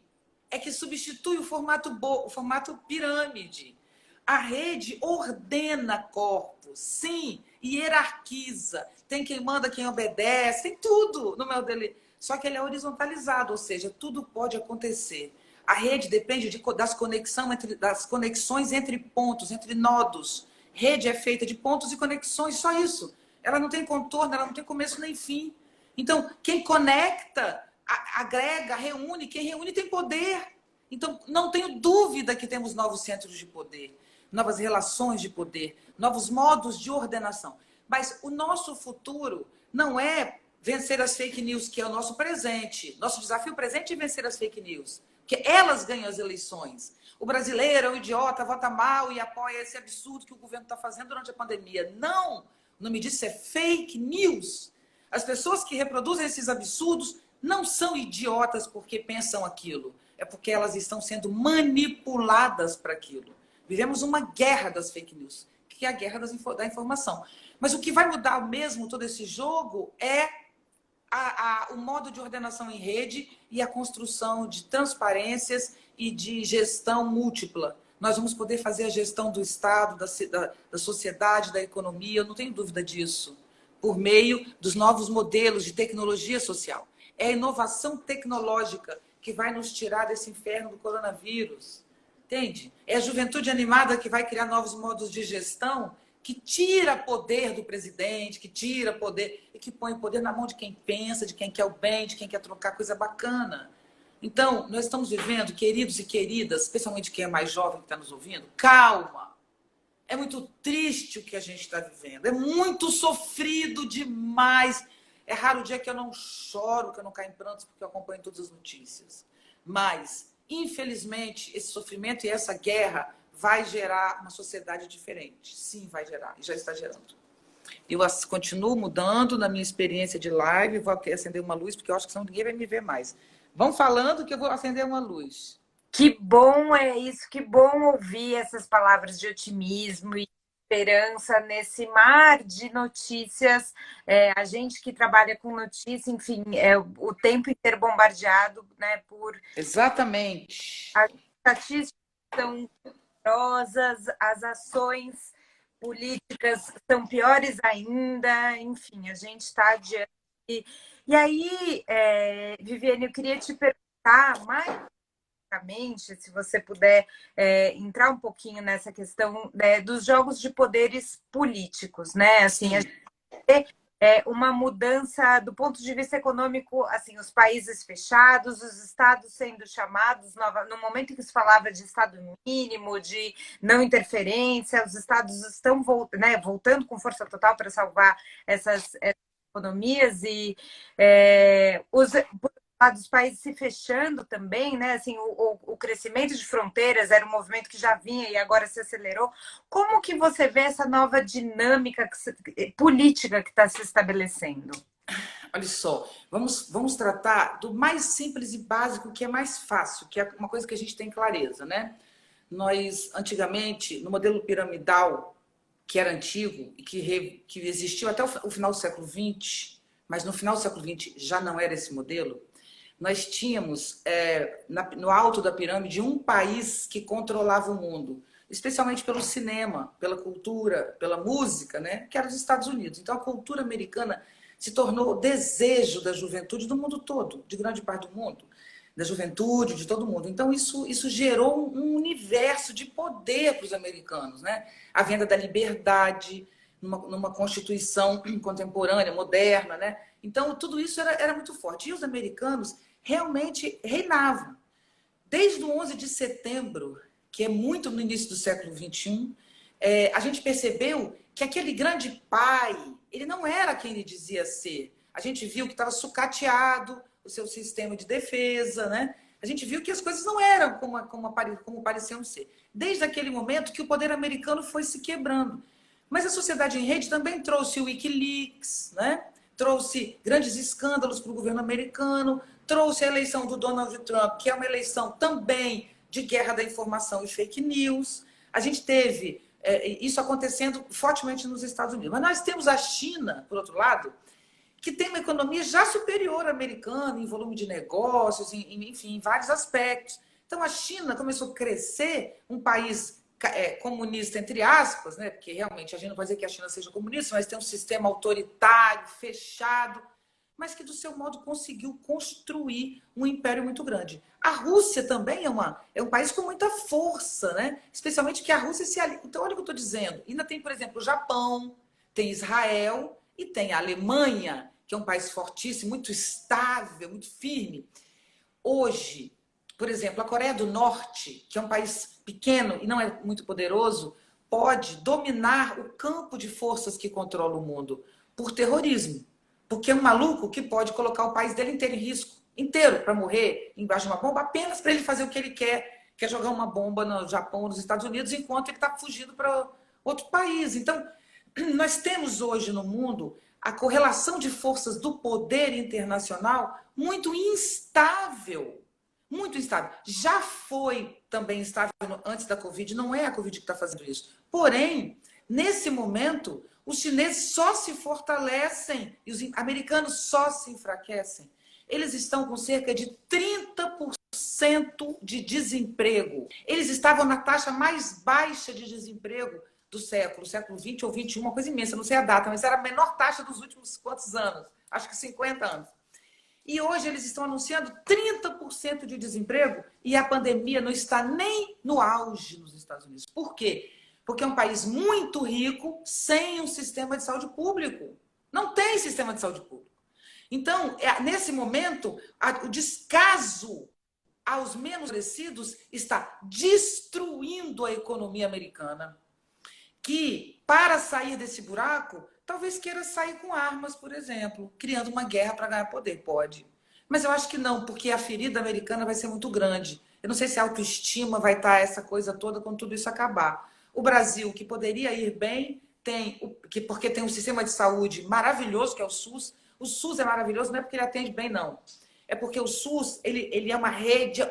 é que substitui o formato pirâmide. A rede ordena corpos, sim, e hierarquiza. Tem quem manda, quem obedece, tem tudo no modelo. Só que ele é horizontalizado, ou seja, tudo pode acontecer. A rede depende das conexões entre pontos, entre nodos. Rede é feita de pontos e conexões, só isso. Ela não tem contorno, ela não tem começo nem fim. Então, quem conecta, agrega, reúne. Quem reúne tem poder. Então, não tenho dúvida que temos novos centros de poder, novas relações de poder, novos modos de ordenação. Mas o nosso futuro não é vencer as fake news, que é o nosso presente. Nosso desafio presente é vencer as fake news, porque elas ganham as eleições. O brasileiro é um idiota, vota mal e apoia esse absurdo que o governo está fazendo durante a pandemia. Não! O nome disso é fake news. As pessoas que reproduzem esses absurdos não são idiotas porque pensam aquilo. É porque elas estão sendo manipuladas para aquilo. Vivemos uma guerra das fake news, que é a guerra da informação. Mas o que vai mudar mesmo todo esse jogo é o modo de ordenação em rede e a construção de transparências e de gestão múltipla. Nós vamos poder fazer a gestão do Estado, da sociedade, da economia, eu não tenho dúvida disso, por meio dos novos modelos de tecnologia social. É a inovação tecnológica que vai nos tirar desse inferno do coronavírus. Entende? É a juventude animada que vai criar novos modos de gestão que tira poder do presidente, que tira poder e que põe poder na mão de quem pensa, de quem quer o bem, de quem quer trocar coisa bacana. Então, nós estamos vivendo, queridos e queridas, especialmente quem é mais jovem que está nos ouvindo, calma. É muito triste o que a gente está vivendo. É muito sofrido demais. É raro o dia que eu não choro, que eu não caio em prantos, porque eu acompanho todas as notícias. Mas, infelizmente, esse sofrimento e essa guerra vai gerar uma sociedade diferente. Sim, vai gerar. E já está gerando. Eu continuo mudando na minha experiência de live. Vou acender uma luz, porque eu acho que senão ninguém vai me ver mais. Vão falando que eu vou acender uma luz. Que bom é isso, que bom ouvir essas palavras de otimismo e esperança nesse mar de notícias. A gente que trabalha com notícia, enfim, é o tempo inteiro bombardeado, né, por... Exatamente. As estatísticas são horrorosas, as ações políticas são piores ainda, enfim, a gente está adiante. E aí, Viviane, eu queria te perguntar mais se você puder entrar um pouquinho nessa questão dos jogos de poderes políticos, né? Assim, a gente vê uma mudança do ponto de vista econômico, assim, os países fechados, os estados sendo chamados, no momento em que se falava de estado mínimo, de não interferência, os estados estão voltando com força total para salvar essas economias e dos países se fechando também, né? Assim, o crescimento de fronteiras era um movimento que já vinha e agora se acelerou. Como que você vê essa nova dinâmica política que está se estabelecendo? Olha só, vamos tratar do mais simples e básico, que é mais fácil, que é uma coisa que a gente tem clareza, né? Nós, antigamente, no modelo piramidal, que era antigo e que existiu até o final do século XX, mas no final do século XX já não era esse modelo, nós tínhamos no alto da pirâmide um país que controlava o mundo, especialmente pelo cinema, pela cultura, pela música, né? Que era os Estados Unidos. Então a cultura americana se tornou o desejo da juventude do mundo todo, de grande parte do mundo, da juventude, de todo mundo. Então isso gerou um universo de poder para os americanos, né? A venda da liberdade, numa constituição contemporânea, moderna, né? Então tudo isso era muito forte. E os americanos realmente reinavam. Desde o 11 de setembro, que é muito no início do século XXI, a gente percebeu que aquele grande pai, ele não era quem ele dizia ser. A gente viu que estava sucateado o seu sistema de defesa, né? A gente viu que as coisas não eram como pareciam ser. Desde aquele momento que o poder americano foi se quebrando. Mas a sociedade em rede também trouxe o Wikileaks, né? Trouxe grandes escândalos para o governo americano, trouxe a eleição do Donald Trump, que é uma eleição também de guerra da informação e fake news. A gente teve isso acontecendo fortemente nos Estados Unidos. Mas nós temos a China, por outro lado, que tem uma economia já superior à americana, em volume de negócios, enfim, em vários aspectos. Então a China começou a crescer, um país comunista, entre aspas, né? Porque realmente a gente não vai dizer que a China seja comunista, mas tem um sistema autoritário, fechado, mas que, do seu modo, conseguiu construir um império muito grande. A Rússia também é um país com muita força, né? Especialmente que a Rússia se alia. Então, olha o que eu estou dizendo. Ainda tem, por exemplo, o Japão, tem Israel e tem a Alemanha, que é um país fortíssimo, muito estável, muito firme. Hoje, por exemplo, a Coreia do Norte, que é um país pequeno e não é muito poderoso, pode dominar o campo de forças que controla o mundo por terrorismo. Porque é um maluco que pode colocar o país dele inteiro em risco, inteiro, para morrer embaixo de uma bomba, apenas para ele fazer o que ele quer, que é jogar uma bomba no Japão ou nos Estados Unidos, enquanto ele está fugindo para outro país. Então, nós temos hoje no mundo a correlação de forças do poder internacional muito instável. Muito instável. Já foi também instável antes da Covid, não é a Covid que está fazendo isso. Porém, nesse momento, os chineses só se fortalecem e os americanos só se enfraquecem. Eles estão com cerca de 30% de desemprego. Eles estavam na taxa mais baixa de desemprego do século XX ou XXI, uma coisa imensa, não sei a data, mas era a menor taxa dos últimos quantos anos? Acho que 50 anos. E hoje eles estão anunciando 30% de desemprego e a pandemia não está nem no auge nos Estados Unidos. Por quê? Porque é um país muito rico sem um sistema de saúde público. Não tem sistema de saúde público. Então, nesse momento, o descaso aos menos favorecidos está destruindo a economia americana, que, para sair desse buraco, talvez queira sair com armas, por exemplo, criando uma guerra para ganhar poder. Pode. Mas eu acho que não, porque a ferida americana vai ser muito grande. Eu não sei se a autoestima vai estar essa coisa toda quando tudo isso acabar. O Brasil, que poderia ir bem, porque tem um sistema de saúde maravilhoso, que é o SUS. O SUS é maravilhoso, não é porque ele atende bem, não. É porque o SUS ele é uma rede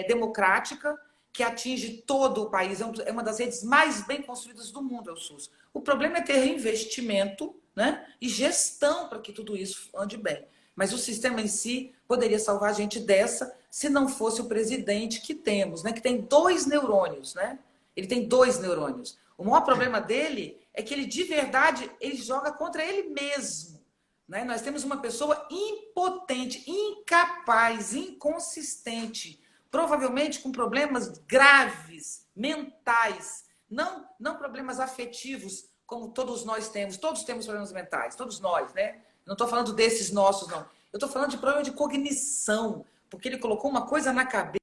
democrática que atinge todo o país. É uma das redes mais bem construídas do mundo, é o SUS. O problema é ter investimento, né, e gestão para que tudo isso ande bem. Mas o sistema em si poderia salvar a gente dessa se não fosse o presidente que temos, né, que tem 2 neurônios, né? Ele tem 2 neurônios. O maior problema dele é que ele, de verdade, ele joga contra ele mesmo. Né? Nós temos uma pessoa impotente, incapaz, inconsistente, provavelmente com problemas graves, mentais, não problemas afetivos, como todos nós temos. Todos temos problemas mentais, todos nós, né? Não estou falando desses nossos, não. Eu estou falando de problema de cognição, porque ele colocou uma coisa na cabeça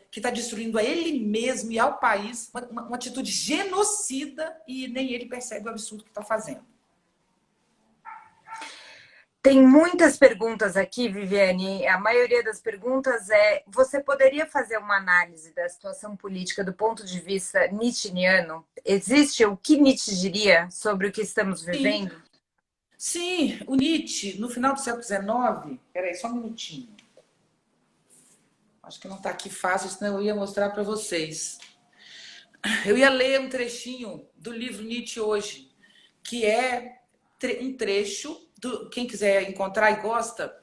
que está destruindo a ele mesmo e ao país, uma atitude genocida, e nem ele percebe o absurdo que está fazendo. Tem muitas perguntas aqui, Viviane. A maioria das perguntas é: você poderia fazer uma análise da situação política do ponto de vista nietzscheano? Existe o que Nietzsche diria sobre o que estamos vivendo? Sim, o Nietzsche, no final do século XIX... Peraí, só um minutinho. Acho que não está aqui fácil, senão eu ia mostrar para vocês. Eu ia ler um trechinho do livro Nietzsche hoje, que é um trecho do quem quiser encontrar e gosta,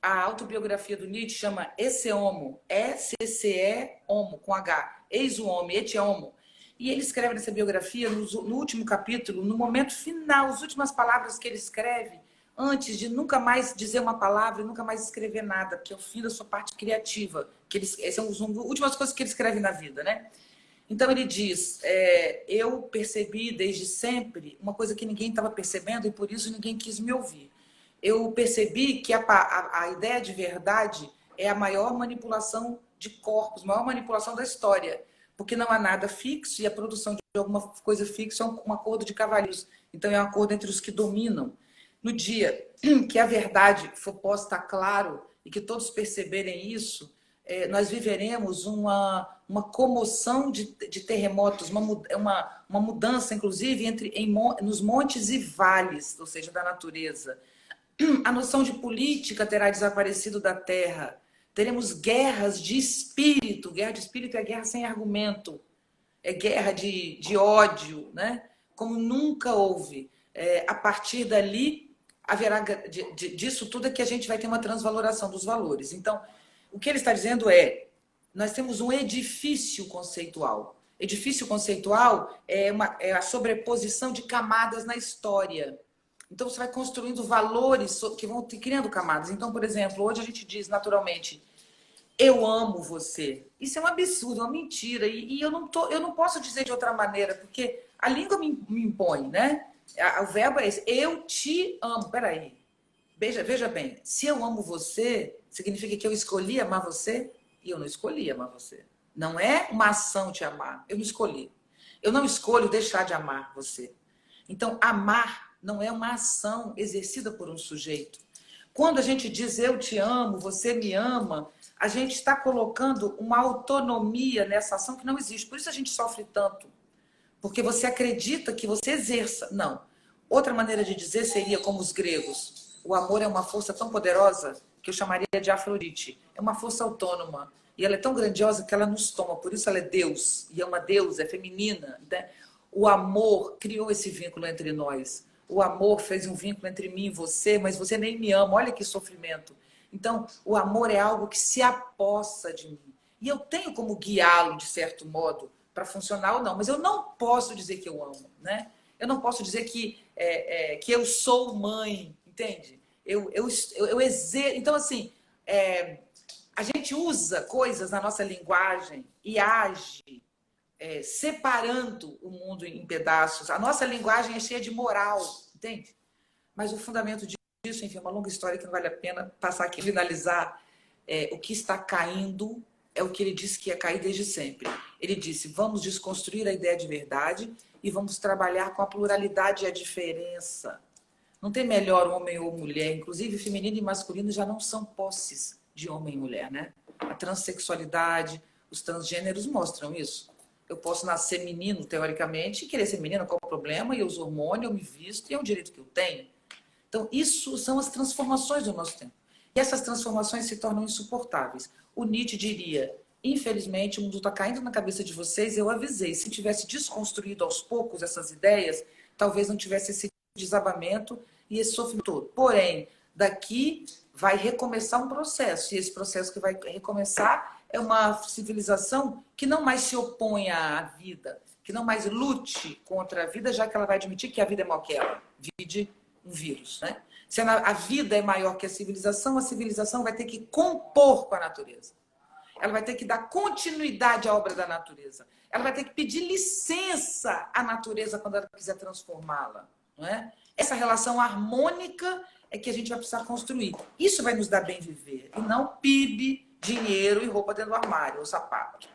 a autobiografia do Nietzsche chama Esse Homo, E-C-C-E Homo, com H, Eis o Homem, Et Homo. E ele escreve nessa biografia, no último capítulo, no momento final, as últimas palavras que ele escreve, antes de nunca mais dizer uma palavra e nunca mais escrever nada, que é o fim da sua parte criativa. Essas são as últimas coisas que ele escreve na vida, né? Então ele diz, eu percebi desde sempre uma coisa que ninguém estava percebendo e por isso ninguém quis me ouvir. Eu percebi que a ideia de verdade é a maior manipulação de corpos, a maior manipulação da história, porque não há nada fixo e a produção de alguma coisa fixa é um acordo de cavalheiros. Então é um acordo entre os que dominam. No dia que a verdade for posta claro e que todos perceberem isso, nós viveremos uma comoção de terremotos, uma mudança, inclusive, nos montes e vales, ou seja, da natureza. A noção de política terá desaparecido da Terra. Teremos guerras de espírito. Guerra de espírito é guerra sem argumento. É guerra de ódio, né? Como nunca houve. A partir dali, haverá disso tudo é que a gente vai ter uma transvaloração dos valores. Então, o que ele está dizendo é, nós temos um edifício conceitual. Edifício conceitual é a sobreposição de camadas na história. Então, você vai construindo valores que vão criando camadas. Então, por exemplo, hoje a gente diz naturalmente, eu amo você. Isso é um absurdo, é uma mentira. E eu não posso dizer de outra maneira, porque a língua me impõe, né? O verbo é esse, eu te amo. Peraí, veja bem, se eu amo você, significa que eu escolhi amar você? E eu não escolhi amar você. Não é uma ação te amar, eu não escolhi. Eu não escolho deixar de amar você. Então, amar não é uma ação exercida por um sujeito. Quando a gente diz eu te amo, você me ama, a gente está colocando uma autonomia nessa ação que não existe. Por isso a gente sofre tanto. Porque você acredita que você exerça. Não. Outra maneira de dizer seria como os gregos. O amor é uma força tão poderosa que eu chamaria de Afrodite. É uma força autônoma. E ela é tão grandiosa que ela nos toma. Por isso ela é Deus. E é uma deusa, é feminina. Né? O amor criou esse vínculo entre nós. O amor fez um vínculo entre mim e você, mas você nem me ama. Olha que sofrimento. Então, o amor é algo que se apossa de mim. E eu tenho como guiá-lo, de certo modo, para funcionar ou não. Mas eu não posso dizer que eu amo, né? Eu não posso dizer que eu sou mãe, entende? Então, assim, a gente usa coisas na nossa linguagem e age separando o mundo em pedaços. A nossa linguagem é cheia de moral, entende? Mas o fundamento disso, enfim, é uma longa história que não vale a pena passar aqui e finalizar. O que está caindo é o que ele disse que ia cair desde sempre. Ele disse, vamos desconstruir a ideia de verdade e vamos trabalhar com a pluralidade e a diferença. Não tem melhor homem ou mulher. Inclusive, feminino e masculino já não são posses de homem e mulher, né? A transexualidade, os transgêneros mostram isso. Eu posso nascer menino, teoricamente, e querer ser menina, qual é o problema? E eu uso hormônio, eu me visto, e é um direito que eu tenho. Então, isso são as transformações do nosso tempo. E essas transformações se tornam insuportáveis. O Nietzsche diria, infelizmente, o mundo está caindo na cabeça de vocês, eu avisei. Se tivesse desconstruído aos poucos essas ideias, talvez não tivesse esse desabamento e esse sofrimento todo. Porém, daqui vai recomeçar um processo. E esse processo que vai recomeçar é uma civilização que não mais se oponha à vida, que não mais lute contra a vida, já que ela vai admitir que a vida é maior que ela. Vide um vírus, né? Se a vida é maior que a civilização vai ter que compor com a natureza. Ela vai ter que dar continuidade à obra da natureza. Ela vai ter que pedir licença à natureza quando ela quiser transformá-la. Não é? Essa relação harmônica é que a gente vai precisar construir. Isso vai nos dar bem viver. E não PIB, dinheiro e roupa dentro do armário, ou sapato.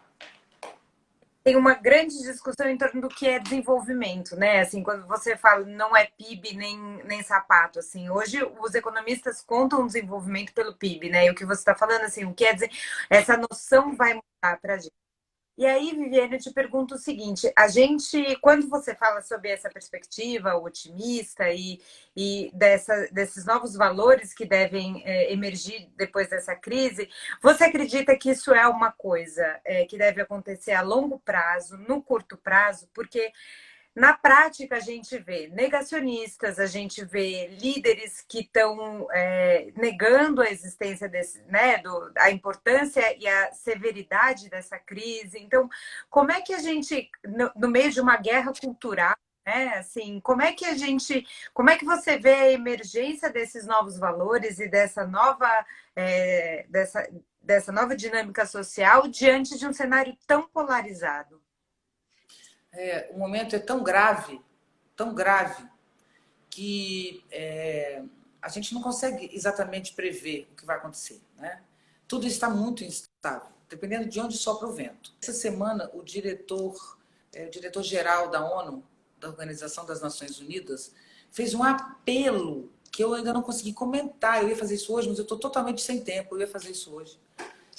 Tem uma grande discussão em torno do que é desenvolvimento, né? Assim, quando você fala não é PIB nem sapato, assim, hoje os economistas contam o desenvolvimento pelo PIB, né? E o que você está falando, assim, o que é dizer, essa noção vai mudar para a gente. E aí, Viviane, eu te pergunto o seguinte: a gente, quando você fala sobre essa perspectiva otimista desses novos valores que devem emergir depois dessa crise, você acredita que isso é uma coisa que deve acontecer a longo prazo, no curto prazo? Porque na prática, a gente vê negacionistas, a gente vê líderes que estão negando a existência desse, né, a importância e a severidade dessa crise. Então, como é que a gente, no meio de uma guerra cultural, né, assim, como é que você vê a emergência desses novos valores e dessa nova dinâmica social diante de um cenário tão polarizado? O momento é tão grave, que a gente não consegue exatamente prever o que vai acontecer, né? Tudo está muito instável, dependendo de onde sopra o vento. Essa semana, o diretor-geral da ONU, da Organização das Nações Unidas, fez um apelo que eu ainda não consegui comentar. Eu ia fazer isso hoje, mas eu estou totalmente sem tempo. Eu ia fazer isso hoje,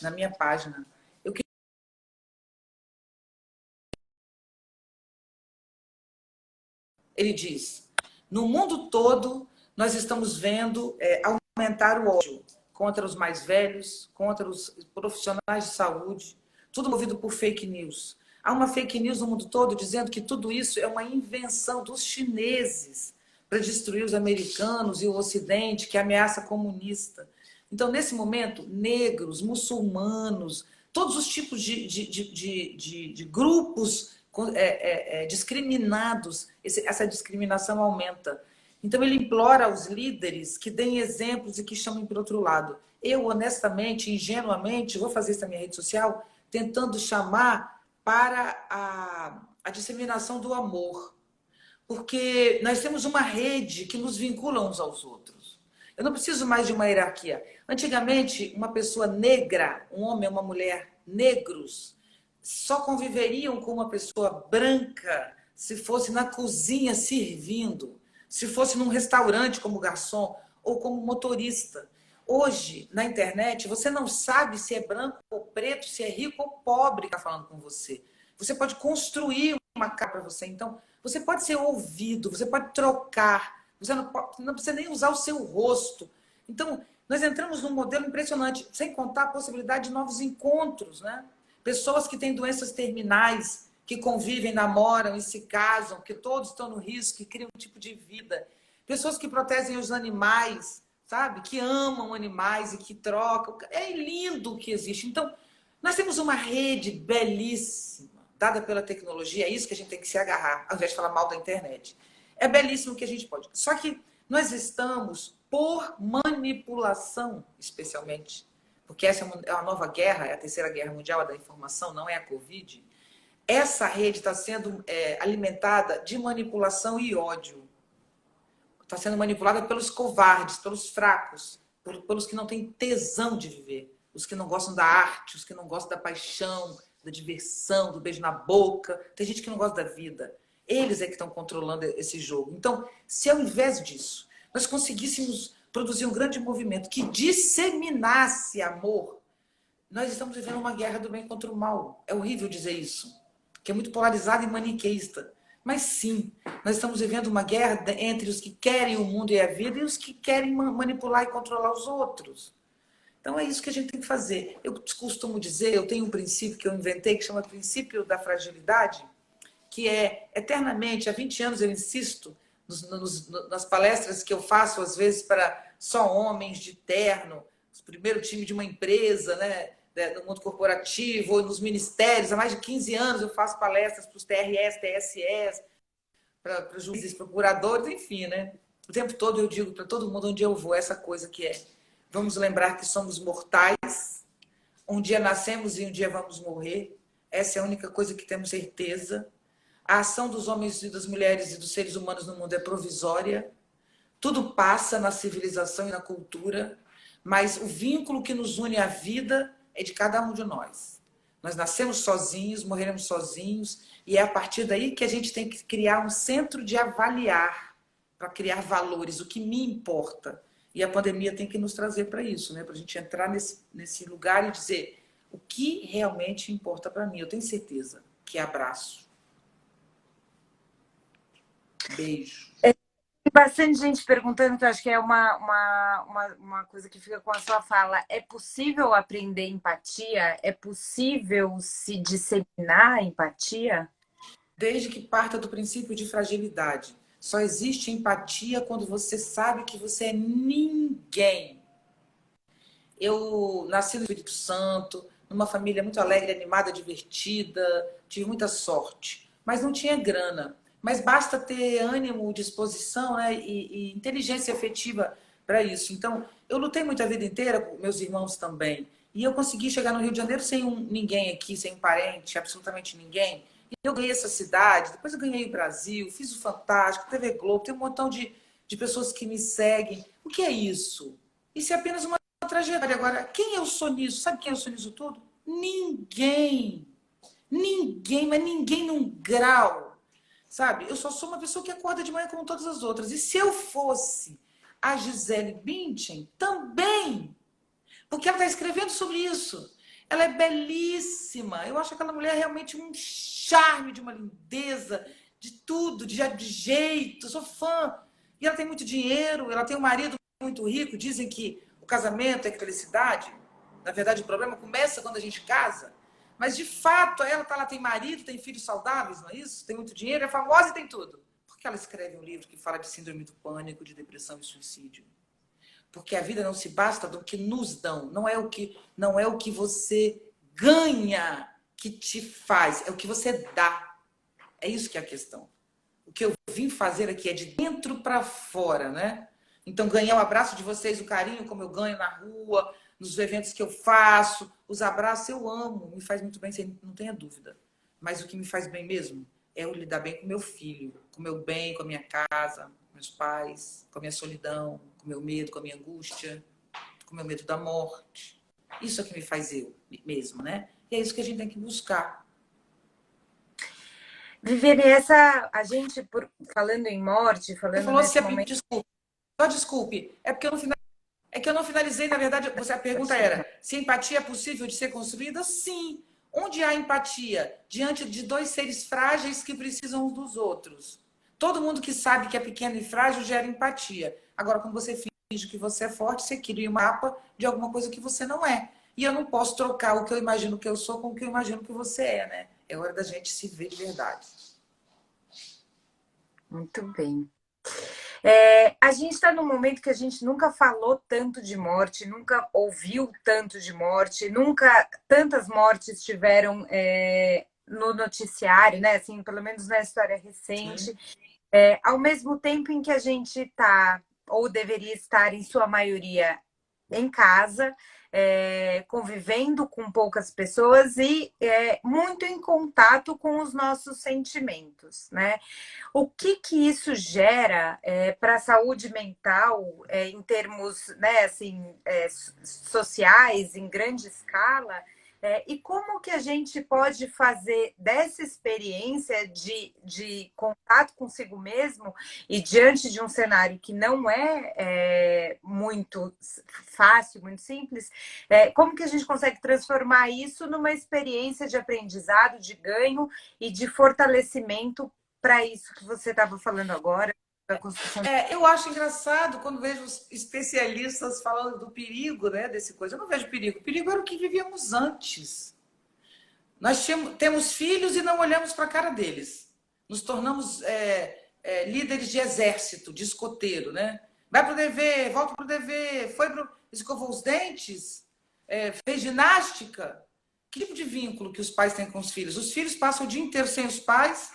na minha página. Ele diz: no mundo todo, nós estamos vendo aumentar o ódio contra os mais velhos, contra os profissionais de saúde, tudo movido por fake news. Há uma fake news no mundo todo dizendo que tudo isso é uma invenção dos chineses para destruir os americanos e o Ocidente, que ameaça comunista. Então, nesse momento, negros, muçulmanos, todos os tipos de grupos discriminados, essa discriminação aumenta. Então, ele implora aos líderes que deem exemplos e que chamem para o outro lado. Eu, honestamente, ingenuamente, vou fazer isso na minha rede social, tentando chamar para a disseminação do amor. Porque nós temos uma rede que nos vincula uns aos outros. Eu não preciso mais de uma hierarquia. Antigamente, uma pessoa negra, um homem ou uma mulher negros, só conviveriam com uma pessoa branca se fosse na cozinha servindo, se fosse num restaurante como garçom ou como motorista. Hoje, na internet, você não sabe se é branco ou preto, se é rico ou pobre que está falando com você. Você pode construir uma cara para você. Então, você pode ser ouvido, você pode trocar, você não precisa nem usar o seu rosto. Então, nós entramos num modelo impressionante, sem contar a possibilidade de novos encontros, né? Pessoas que têm doenças terminais, que convivem, namoram e se casam, que todos estão no risco, que criam um tipo de vida. Pessoas que protegem os animais, sabe? Que amam animais e que trocam. É lindo o que existe. Então, nós temos uma rede belíssima, dada pela tecnologia. É isso que a gente tem que se agarrar, ao invés de falar mal da internet. É belíssimo o que a gente pode. Só que nós estamos, por manipulação, especialmente, porque essa é uma nova guerra, é a terceira guerra mundial, a da informação, não é a Covid. Essa rede está sendo alimentada de manipulação e ódio. Está sendo manipulada pelos covardes, pelos fracos, pelos que não têm tesão de viver, os que não gostam da arte, os que não gostam da paixão, da diversão, do beijo na boca. Tem gente que não gosta da vida. Eles é que estão controlando esse jogo. Então, se ao invés disso, nós conseguíssemos produzir um grande movimento que disseminasse amor, nós estamos vivendo uma guerra do bem contra o mal. É horrível dizer isso, que é muito polarizado e maniqueísta. Mas sim, nós estamos vivendo uma guerra entre os que querem o mundo e a vida e os que querem manipular e controlar os outros. Então é isso que a gente tem que fazer. Eu costumo dizer, eu tenho um princípio que eu inventei que chama princípio da fragilidade, que é eternamente, há 20 anos eu insisto nas palestras que eu faço, às vezes, para só homens de terno, o primeiro time de uma empresa, né, no mundo corporativo, ou nos ministérios. Há mais de 15 anos eu faço palestras para os TRS, TSS, para juízes, procuradores, enfim, né? O tempo todo eu digo para todo mundo onde eu vou essa coisa que é: vamos lembrar que somos mortais, um dia nascemos e um dia vamos morrer. Essa é a única coisa que temos certeza. A ação dos homens e das mulheres e dos seres humanos no mundo é provisória. Tudo passa na civilização e na cultura, mas o vínculo que nos une à vida é de cada um de nós. Nós nascemos sozinhos, morreremos sozinhos, e é a partir daí que a gente tem que criar um centro de avaliar, para criar valores, o que me importa. E a pandemia tem que nos trazer para isso, né? Para a gente entrar nesse lugar e dizer: o que realmente importa para mim. Eu tenho certeza que é abraço. Beijo. Tem bastante gente perguntando, que eu acho que é uma coisa que fica com a sua fala. É possível aprender empatia? É possível se disseminar a empatia? Desde que parta do princípio de fragilidade. Só existe empatia quando você sabe que você é ninguém. Eu nasci no Espírito Santo, numa família muito alegre, animada, divertida, tive muita sorte, mas não tinha grana. Mas basta ter ânimo, disposição, né, e inteligência efetiva para isso. Então, eu lutei muito a vida inteira, com meus irmãos também, e eu consegui chegar no Rio de Janeiro sem ninguém aqui, sem um parente, absolutamente ninguém. E eu ganhei essa cidade, depois eu ganhei o Brasil, fiz o Fantástico, TV Globo, tem um montão de pessoas que me seguem. O que é isso? Isso é apenas uma trajetória. Agora, quem eu sou nisso? Sabe quem eu sou nisso tudo? Ninguém. Ninguém, mas ninguém num grau. Sabe? Eu só sou uma pessoa que acorda de manhã como todas as outras. E se eu fosse a Gisele Bündchen, também. Porque ela está escrevendo sobre isso. Ela é belíssima. Eu acho aquela mulher realmente um charme, de uma lindeza, de tudo, de jeito. Eu sou fã. E ela tem muito dinheiro, ela tem um marido muito rico. Dizem que o casamento é felicidade. Na verdade, o problema começa quando a gente casa. Mas, de fato, ela tem marido, tem filhos saudáveis, não é isso? Tem muito dinheiro, é famosa e tem tudo. Por que ela escreve um livro que fala de síndrome do pânico, de depressão e suicídio? Porque a vida não se basta do que nos dão. Não é o que você ganha que te faz, é o que você dá. É isso que é a questão. O que eu vim fazer aqui é de dentro para fora, né? Então, ganhar o abraço de vocês, o carinho como eu ganho na rua, nos eventos que eu faço, os abraços eu amo, me faz muito bem, você não tenha dúvida. Mas o que me faz bem mesmo é eu lidar bem com meu filho, com meu bem, com a minha casa, com meus pais, com a minha solidão, com o meu medo, com a minha angústia, com o meu medo da morte. Isso é que me faz eu mesmo, né? E é isso que a gente tem que buscar. Viviane, a gente, falando em morte, Você falando falou nesse se momento. desculpe, só desculpe, é que eu não finalizei, na verdade, a pergunta era: se empatia é possível de ser construída? Sim. Onde há empatia? Diante de dois seres frágeis que precisam uns dos outros. Todo mundo que sabe que é pequeno e frágil gera empatia. Agora, quando você finge que você é forte, você cria um mapa de alguma coisa que você não é. E eu não posso trocar o que eu imagino que eu sou com o que eu imagino que você é, né? É hora da gente se ver de verdade. Muito bem. A gente está num momento que a gente nunca falou tanto de morte, nunca ouviu tanto de morte, nunca tantas mortes tiveram no noticiário, né? Assim, pelo menos na história recente. Ao mesmo tempo em que a gente está, ou deveria estar, em sua maioria, em casa, convivendo com poucas pessoas e muito em contato com os nossos sentimentos, né? O que que isso gera para a saúde mental em termos, né, assim, sociais, em grande escala? E como que a gente pode fazer dessa experiência de contato consigo mesmo e diante de um cenário que não é muito fácil, muito simples, como que a gente consegue transformar isso numa experiência de aprendizado, de ganho e de fortalecimento para isso que você estava falando agora, da construção? Eu acho engraçado quando vejo os especialistas falando do perigo, né, desse coisa. Eu não vejo perigo. O perigo era o que vivíamos antes. Nós temos filhos e não olhamos para a cara deles. Nos tornamos líderes de exército, de escoteiro, né? Vai para o dever, volta para o dever, escovou os dentes, fez ginástica. Que tipo de vínculo que os pais têm com os filhos? Os filhos passam o dia inteiro sem os pais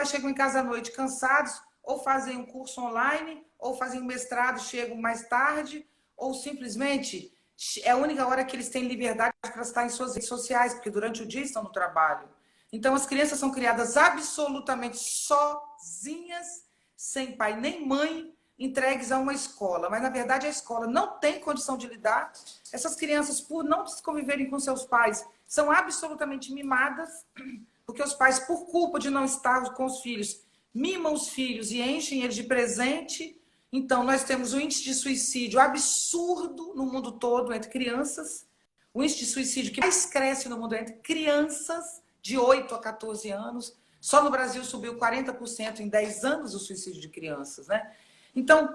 chegam em casa à noite cansados, ou fazem um curso online, ou fazem um mestrado, chegam mais tarde, ou simplesmente é a única hora que eles têm liberdade para estar em suas redes sociais, porque durante o dia estão no trabalho. Então, as crianças são criadas absolutamente sozinhas, sem pai nem mãe, entregues a uma escola. Mas, na verdade, a escola não tem condição de lidar. Essas crianças, por não conviverem com seus pais, são absolutamente mimadas, porque os pais, por culpa de não estar com os filhos, mimam os filhos e enchem eles de presente. Então, nós temos um índice de suicídio absurdo no mundo todo entre crianças, O índice de suicídio que mais cresce no mundo é entre crianças de 8 a 14 anos. Só no Brasil subiu 40% em 10 anos o suicídio de crianças, né? Então,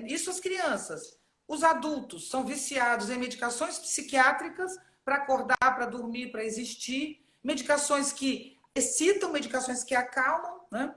isso as crianças. Os adultos são viciados em medicações psiquiátricas para acordar, para dormir, para existir. Medicações que excitam, medicações que acalmam, né?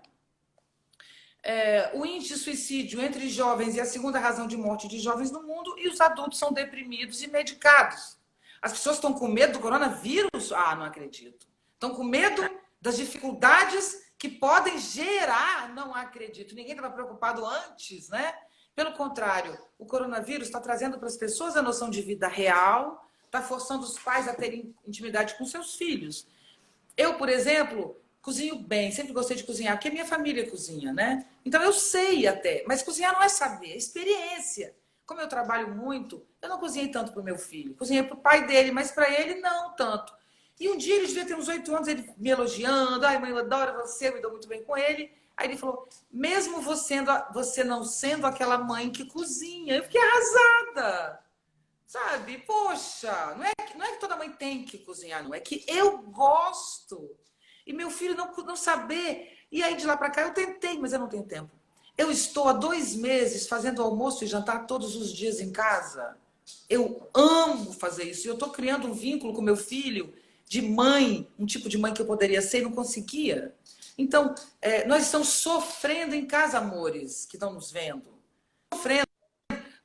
O índice de suicídio entre jovens é a segunda razão de morte de jovens no mundo, e os adultos são deprimidos e medicados. As pessoas estão com medo do coronavírus? Ah, não acredito. Estão com medo das dificuldades que podem gerar? Não acredito. Ninguém estava preocupado antes, né? Pelo contrário, o coronavírus está trazendo para as pessoas a noção de vida real, está forçando os pais a terem intimidade com seus filhos. Eu, por exemplo, cozinho bem, sempre gostei de cozinhar, porque minha família cozinha, né? Então eu sei até, mas cozinhar não é saber, é experiência. Como eu trabalho muito, eu não cozinhei tanto para o meu filho, cozinhei para o pai dele, mas para ele não tanto. E um dia ele devia ter uns 8 anos, ele me elogiando, ai mãe, eu adoro você, eu me dou muito bem com ele. Aí ele falou, mesmo você não sendo aquela mãe que cozinha, eu fiquei arrasada. Sabe? Poxa, não é que toda mãe tem que cozinhar, não. É que eu gosto. E meu filho não saber. E aí, de lá para cá, eu tentei, mas eu não tenho tempo. Eu estou há 2 meses fazendo almoço e jantar todos os dias em casa. Eu amo fazer isso. E eu estou criando um vínculo com meu filho de mãe, um tipo de mãe que eu poderia ser e não conseguia. Então, nós estamos sofrendo em casa, amores, que estão nos vendo. Sofrendo.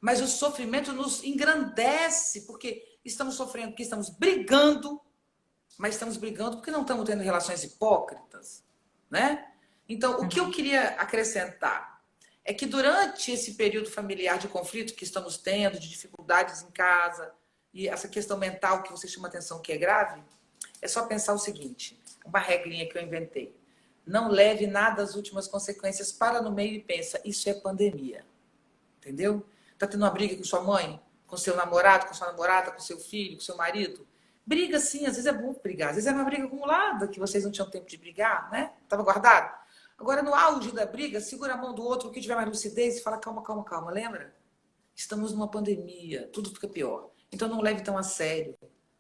Mas o sofrimento nos engrandece, porque estamos sofrendo, porque estamos brigando, mas estamos brigando porque não estamos tendo relações hipócritas, né? Então, o que eu queria acrescentar é que durante esse período familiar de conflito que estamos tendo, de dificuldades em casa, e essa questão mental que você chama atenção que é grave, é só pensar o seguinte, uma regrinha que eu inventei. Não leve nada às últimas consequências, para no meio e pensa, isso é pandemia. Entendeu? Tá tendo uma briga com sua mãe, com seu namorado, com sua namorada, com seu filho, com seu marido? Briga sim, às vezes é bom brigar. Às vezes é uma briga acumulada, que vocês não tinham tempo de brigar, né? Tava guardado. Agora, no auge da briga, segura a mão do outro, o que tiver mais lucidez, e fala, calma, calma, calma. Lembra? Estamos numa pandemia, tudo fica pior. Então não leve tão a sério.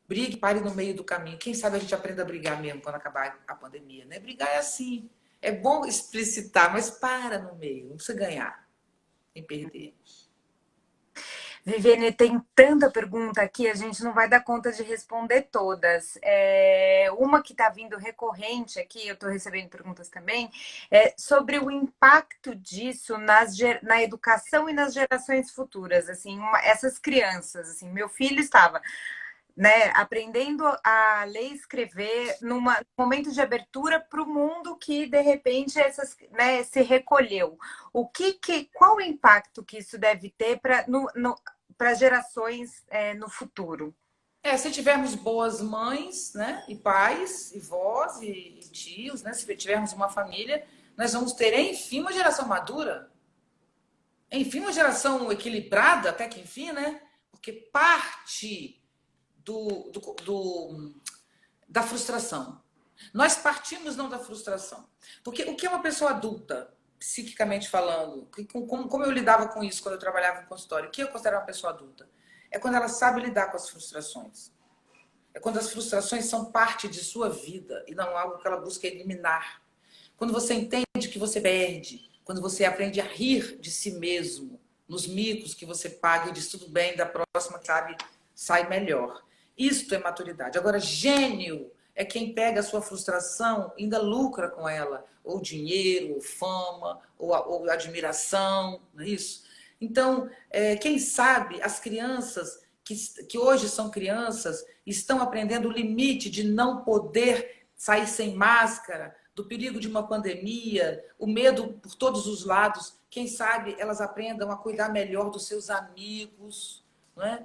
Brigue, pare no meio do caminho. Quem sabe a gente aprenda a brigar mesmo quando acabar a pandemia, né? Brigar é assim. É bom explicitar, mas para no meio. Não precisa ganhar, nem perder. Viviane, tem tanta pergunta aqui, a gente não vai dar conta de responder todas. Uma que está vindo recorrente aqui, eu estou recebendo perguntas também, é sobre o impacto disso na educação e nas gerações futuras. Assim, essas crianças, assim, meu filho estava, né, aprendendo a ler e escrever num momento de abertura para o mundo que, de repente, né, se recolheu. Qual o impacto que isso deve ter para gerações no futuro? Se tivermos boas mães, né, e pais, e vós, e tios, né, se tivermos uma família, nós vamos ter, enfim, uma geração madura. Enfim, uma geração equilibrada, até que enfim, né? Porque parte da frustração. Nós partimos não da frustração. Porque o que é uma pessoa adulta, psiquicamente falando, como eu lidava com isso quando eu trabalhava em consultório, o que eu considero uma pessoa adulta? É quando ela sabe lidar com as frustrações. É quando as frustrações são parte de sua vida e não algo que ela busca eliminar. Quando você entende que você perde, quando você aprende a rir de si mesmo, nos micos que você paga e diz tudo bem, da próxima, sabe, sai melhor. Isto é maturidade. Agora, gênio é quem pega a sua frustração e ainda lucra com ela. Ou dinheiro, ou fama, ou admiração, não é isso? Então, quem sabe as crianças que hoje são crianças estão aprendendo o limite de não poder sair sem máscara, do perigo de uma pandemia, o medo por todos os lados. Quem sabe elas aprendam a cuidar melhor dos seus amigos, não é?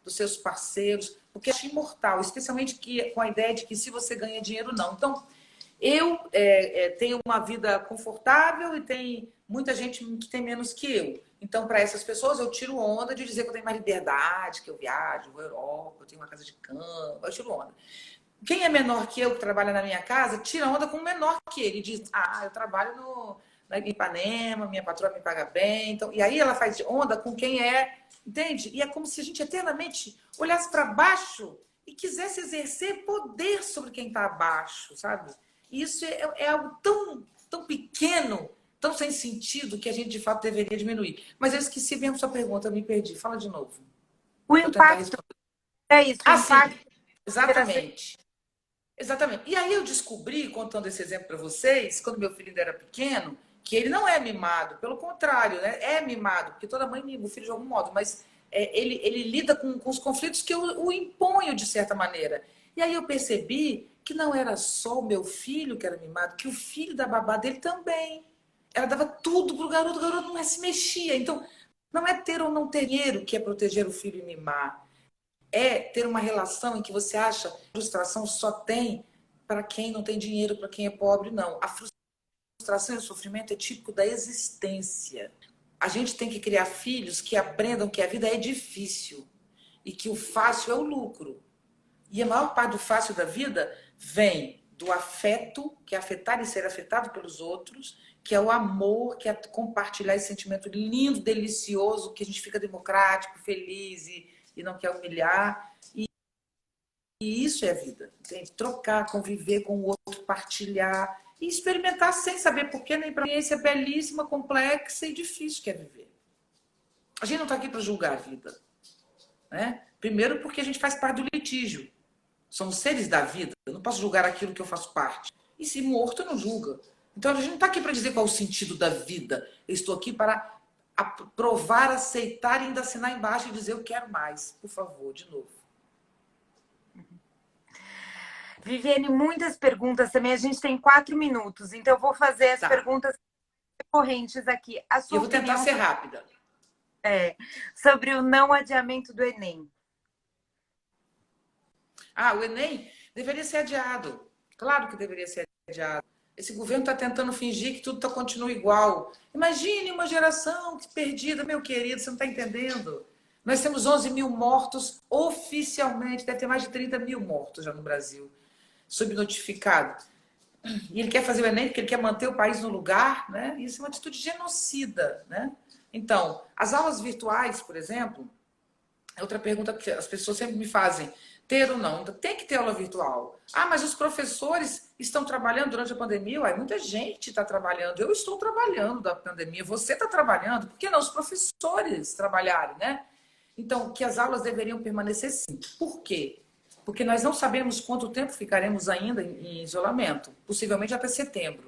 Dos seus parceiros, porque é imortal, especialmente com a ideia de que se você ganha dinheiro, não. Então, eu tenho uma vida confortável e tem muita gente que tem menos que eu. Então, para essas pessoas, eu tiro onda de dizer que eu tenho mais liberdade, que eu viajo, vou à Europa, eu tenho uma casa de campo, eu tiro onda. Quem é menor que eu, que trabalha na minha casa, tira onda com o menor que ele. Diz, eu trabalho na Ipanema, minha patroa me paga bem. Então, e aí ela faz onda com quem é entende? E é como se a gente eternamente olhasse para baixo e quisesse exercer poder sobre quem está abaixo, sabe? E isso é algo tão pequeno, tão sem sentido, que a gente, de fato, deveria diminuir. Mas eu esqueci mesmo sua pergunta, eu me perdi. Fala de novo. O Vou tentar impacto, responder. é isso, o Ah, sim, impacto geracional. exatamente. Exatamente. E aí eu descobri, contando esse exemplo para vocês, quando meu filho ainda era pequeno, que ele não é mimado, pelo contrário, né? É mimado, porque toda mãe mima o filho de algum modo, mas ele lida com os conflitos que eu o imponho de certa maneira. E aí eu percebi que não era só o meu filho que era mimado, que o filho da babá dele também. Ela dava tudo pro garoto, o garoto não se mexia. Então, não é ter ou não ter dinheiro que é proteger o filho e mimar. É ter uma relação em que você acha que a frustração só tem para quem não tem dinheiro, para quem é pobre, não. A frustração e o sofrimento é típico da existência. A gente tem que criar filhos que aprendam que a vida é difícil e que o fácil é o lucro. E a maior parte do fácil da vida vem do afeto, que é afetar e ser afetado pelos outros, que é o amor, que é compartilhar esse sentimento lindo, delicioso, que a gente fica democrático, feliz e não quer humilhar. E isso é a vida. Entende? Trocar, conviver com o outro, partilhar e experimentar sem saber porquê, nem para experiência belíssima, complexa e difícil que é viver. A gente não está aqui para julgar a vida. Né? Primeiro porque a gente faz parte do litígio. Somos seres da vida. Eu não posso julgar aquilo que eu faço parte. E se morto, não julga. Então a gente não está aqui para dizer qual é o sentido da vida. Eu estou aqui para provar, aceitar e ainda assinar embaixo e dizer eu quero mais. Por favor, de novo. Viviane, muitas perguntas também. A gente tem 4 minutos, então eu vou fazer as Tá. perguntas recorrentes aqui. A E eu sua vou tentar opinião ser rápida. sobre o não adiamento do Enem. Ah, o Enem deveria ser adiado. Claro que deveria ser adiado. Esse governo está tentando fingir que tudo continua igual. Imagine uma geração perdida, meu querido, você não está entendendo. Nós temos 11 mil mortos oficialmente, deve ter mais de 30 mil mortos já no Brasil, subnotificado. E ele quer fazer o Enem porque ele quer manter o país no lugar, né? Isso é uma atitude genocida, né? Então, as aulas virtuais, por exemplo, é outra pergunta que as pessoas sempre me fazem. Ter ou não? Tem que ter aula virtual. Ah, mas os professores estão trabalhando durante a pandemia? Ué, muita gente está trabalhando. Eu estou trabalhando da pandemia. Você está trabalhando. Por que não os professores trabalharem, né? Então, que as aulas deveriam permanecer sim. Por quê? Porque nós não sabemos quanto tempo ficaremos ainda em isolamento. Possivelmente até setembro.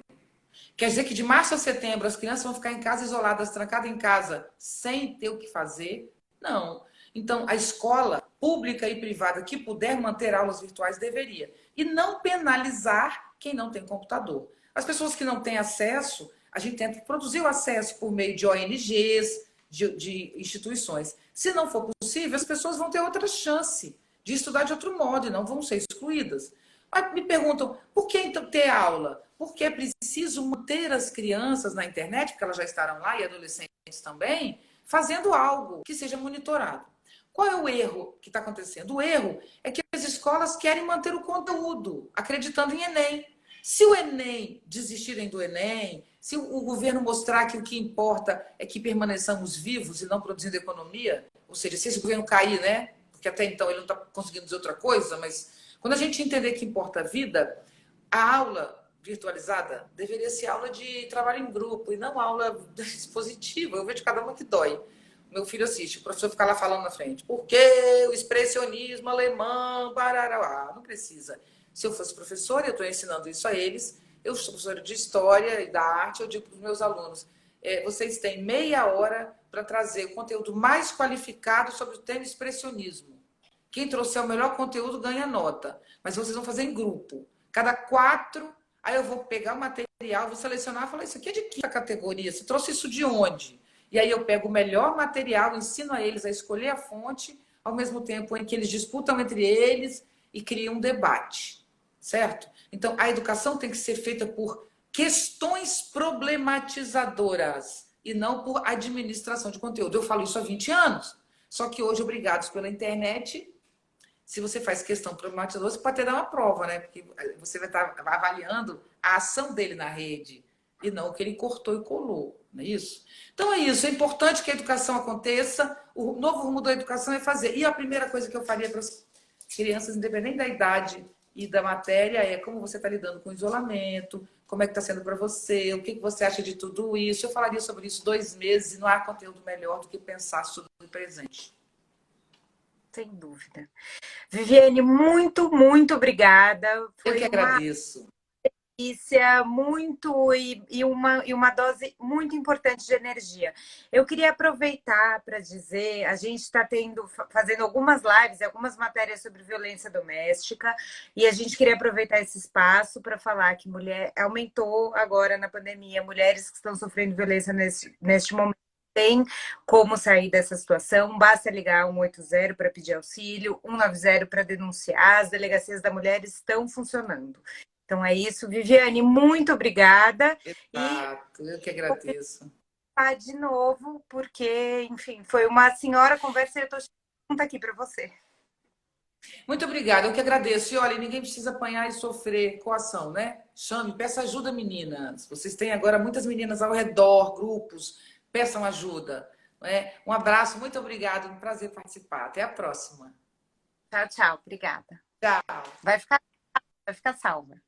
Quer dizer que de março a setembro as crianças vão ficar em casa isoladas, trancadas em casa, sem ter o que fazer? Não. Então, a escola pública e privada que puder manter aulas virtuais deveria. E não penalizar quem não tem computador. As pessoas que não têm acesso, a gente tenta produzir o acesso por meio de ONGs, de instituições. Se não for possível, as pessoas vão ter outra chance de estudar de outro modo e não vão ser excluídas. Mas me perguntam, por que então ter aula? Porque é preciso manter as crianças na internet, porque elas já estarão lá, e adolescentes também, fazendo algo que seja monitorado. Qual é o erro que está acontecendo? O erro é que as escolas querem manter o conteúdo, acreditando em Enem. Se o Enem, desistirem do Enem, se o governo mostrar que o que importa é que permaneçamos vivos e não produzindo economia, ou seja, se esse governo cair, né? Porque até então ele não está conseguindo dizer outra coisa, mas quando a gente entender que importa a vida, a aula virtualizada deveria ser aula de trabalho em grupo e não aula expositiva. Eu vejo cada uma que dói. Meu filho assiste, o professor fica lá falando na frente. Por que o expressionismo alemão? Barará? Não precisa. Se eu fosse professora, eu estou ensinando isso a eles. Eu sou professora de história e da arte, eu digo para os meus alunos: vocês têm meia hora para trazer o conteúdo mais qualificado sobre o tema expressionismo. Quem trouxer o melhor conteúdo ganha nota. Mas vocês vão fazer em grupo. Cada 4, aí eu vou pegar o material, vou selecionar e falar: isso aqui é de que categoria? Você trouxe isso de onde? E aí eu pego o melhor material, ensino a eles a escolher a fonte, ao mesmo tempo em que eles disputam entre eles e criam um debate, certo? Então, a educação tem que ser feita por questões problematizadoras e não por administração de conteúdo. Eu falo isso há 20 anos, só que hoje, obrigados pela internet, se você faz questão problematizadora, você pode até dar uma prova, né? Porque você vai estar avaliando a ação dele na rede. e não o que ele cortou e colou, não é isso? Então é isso, é importante que a educação aconteça, o novo rumo da educação é fazer. E a primeira coisa que eu faria para as crianças, independente da idade e da matéria, é como você está lidando com o isolamento, como é que está sendo para você, o que você acha de tudo isso. Eu falaria sobre isso 2 meses e não há conteúdo melhor do que pensar sobre o presente. Sem dúvida. Viviane, muito, muito obrigada. Eu que Foi uma agradeço. delícia, muito e uma dose muito importante de energia. Eu queria aproveitar para dizer, a gente está fazendo algumas lives, algumas matérias sobre violência doméstica, e a gente queria aproveitar esse espaço para falar que mulher aumentou agora na pandemia, mulheres que estão sofrendo violência neste momento. Tem como sair dessa situação, basta ligar 180 para pedir auxílio, 190 para denunciar, as delegacias da mulher estão funcionando. Então é isso, Viviane, muito obrigada. E Exato, eu que agradeço. vou de novo, porque, enfim, foi uma senhora conversa e eu estou junto aqui para você. Muito obrigada, eu que agradeço. E olha, ninguém precisa apanhar e sofrer coação, né? Chame, peça ajuda, meninas. Vocês têm agora muitas meninas ao redor, grupos, peçam ajuda. Né? Um abraço, muito obrigada, um prazer participar. Até a próxima. Tchau, tchau, obrigada. Tchau. Vai ficar salva.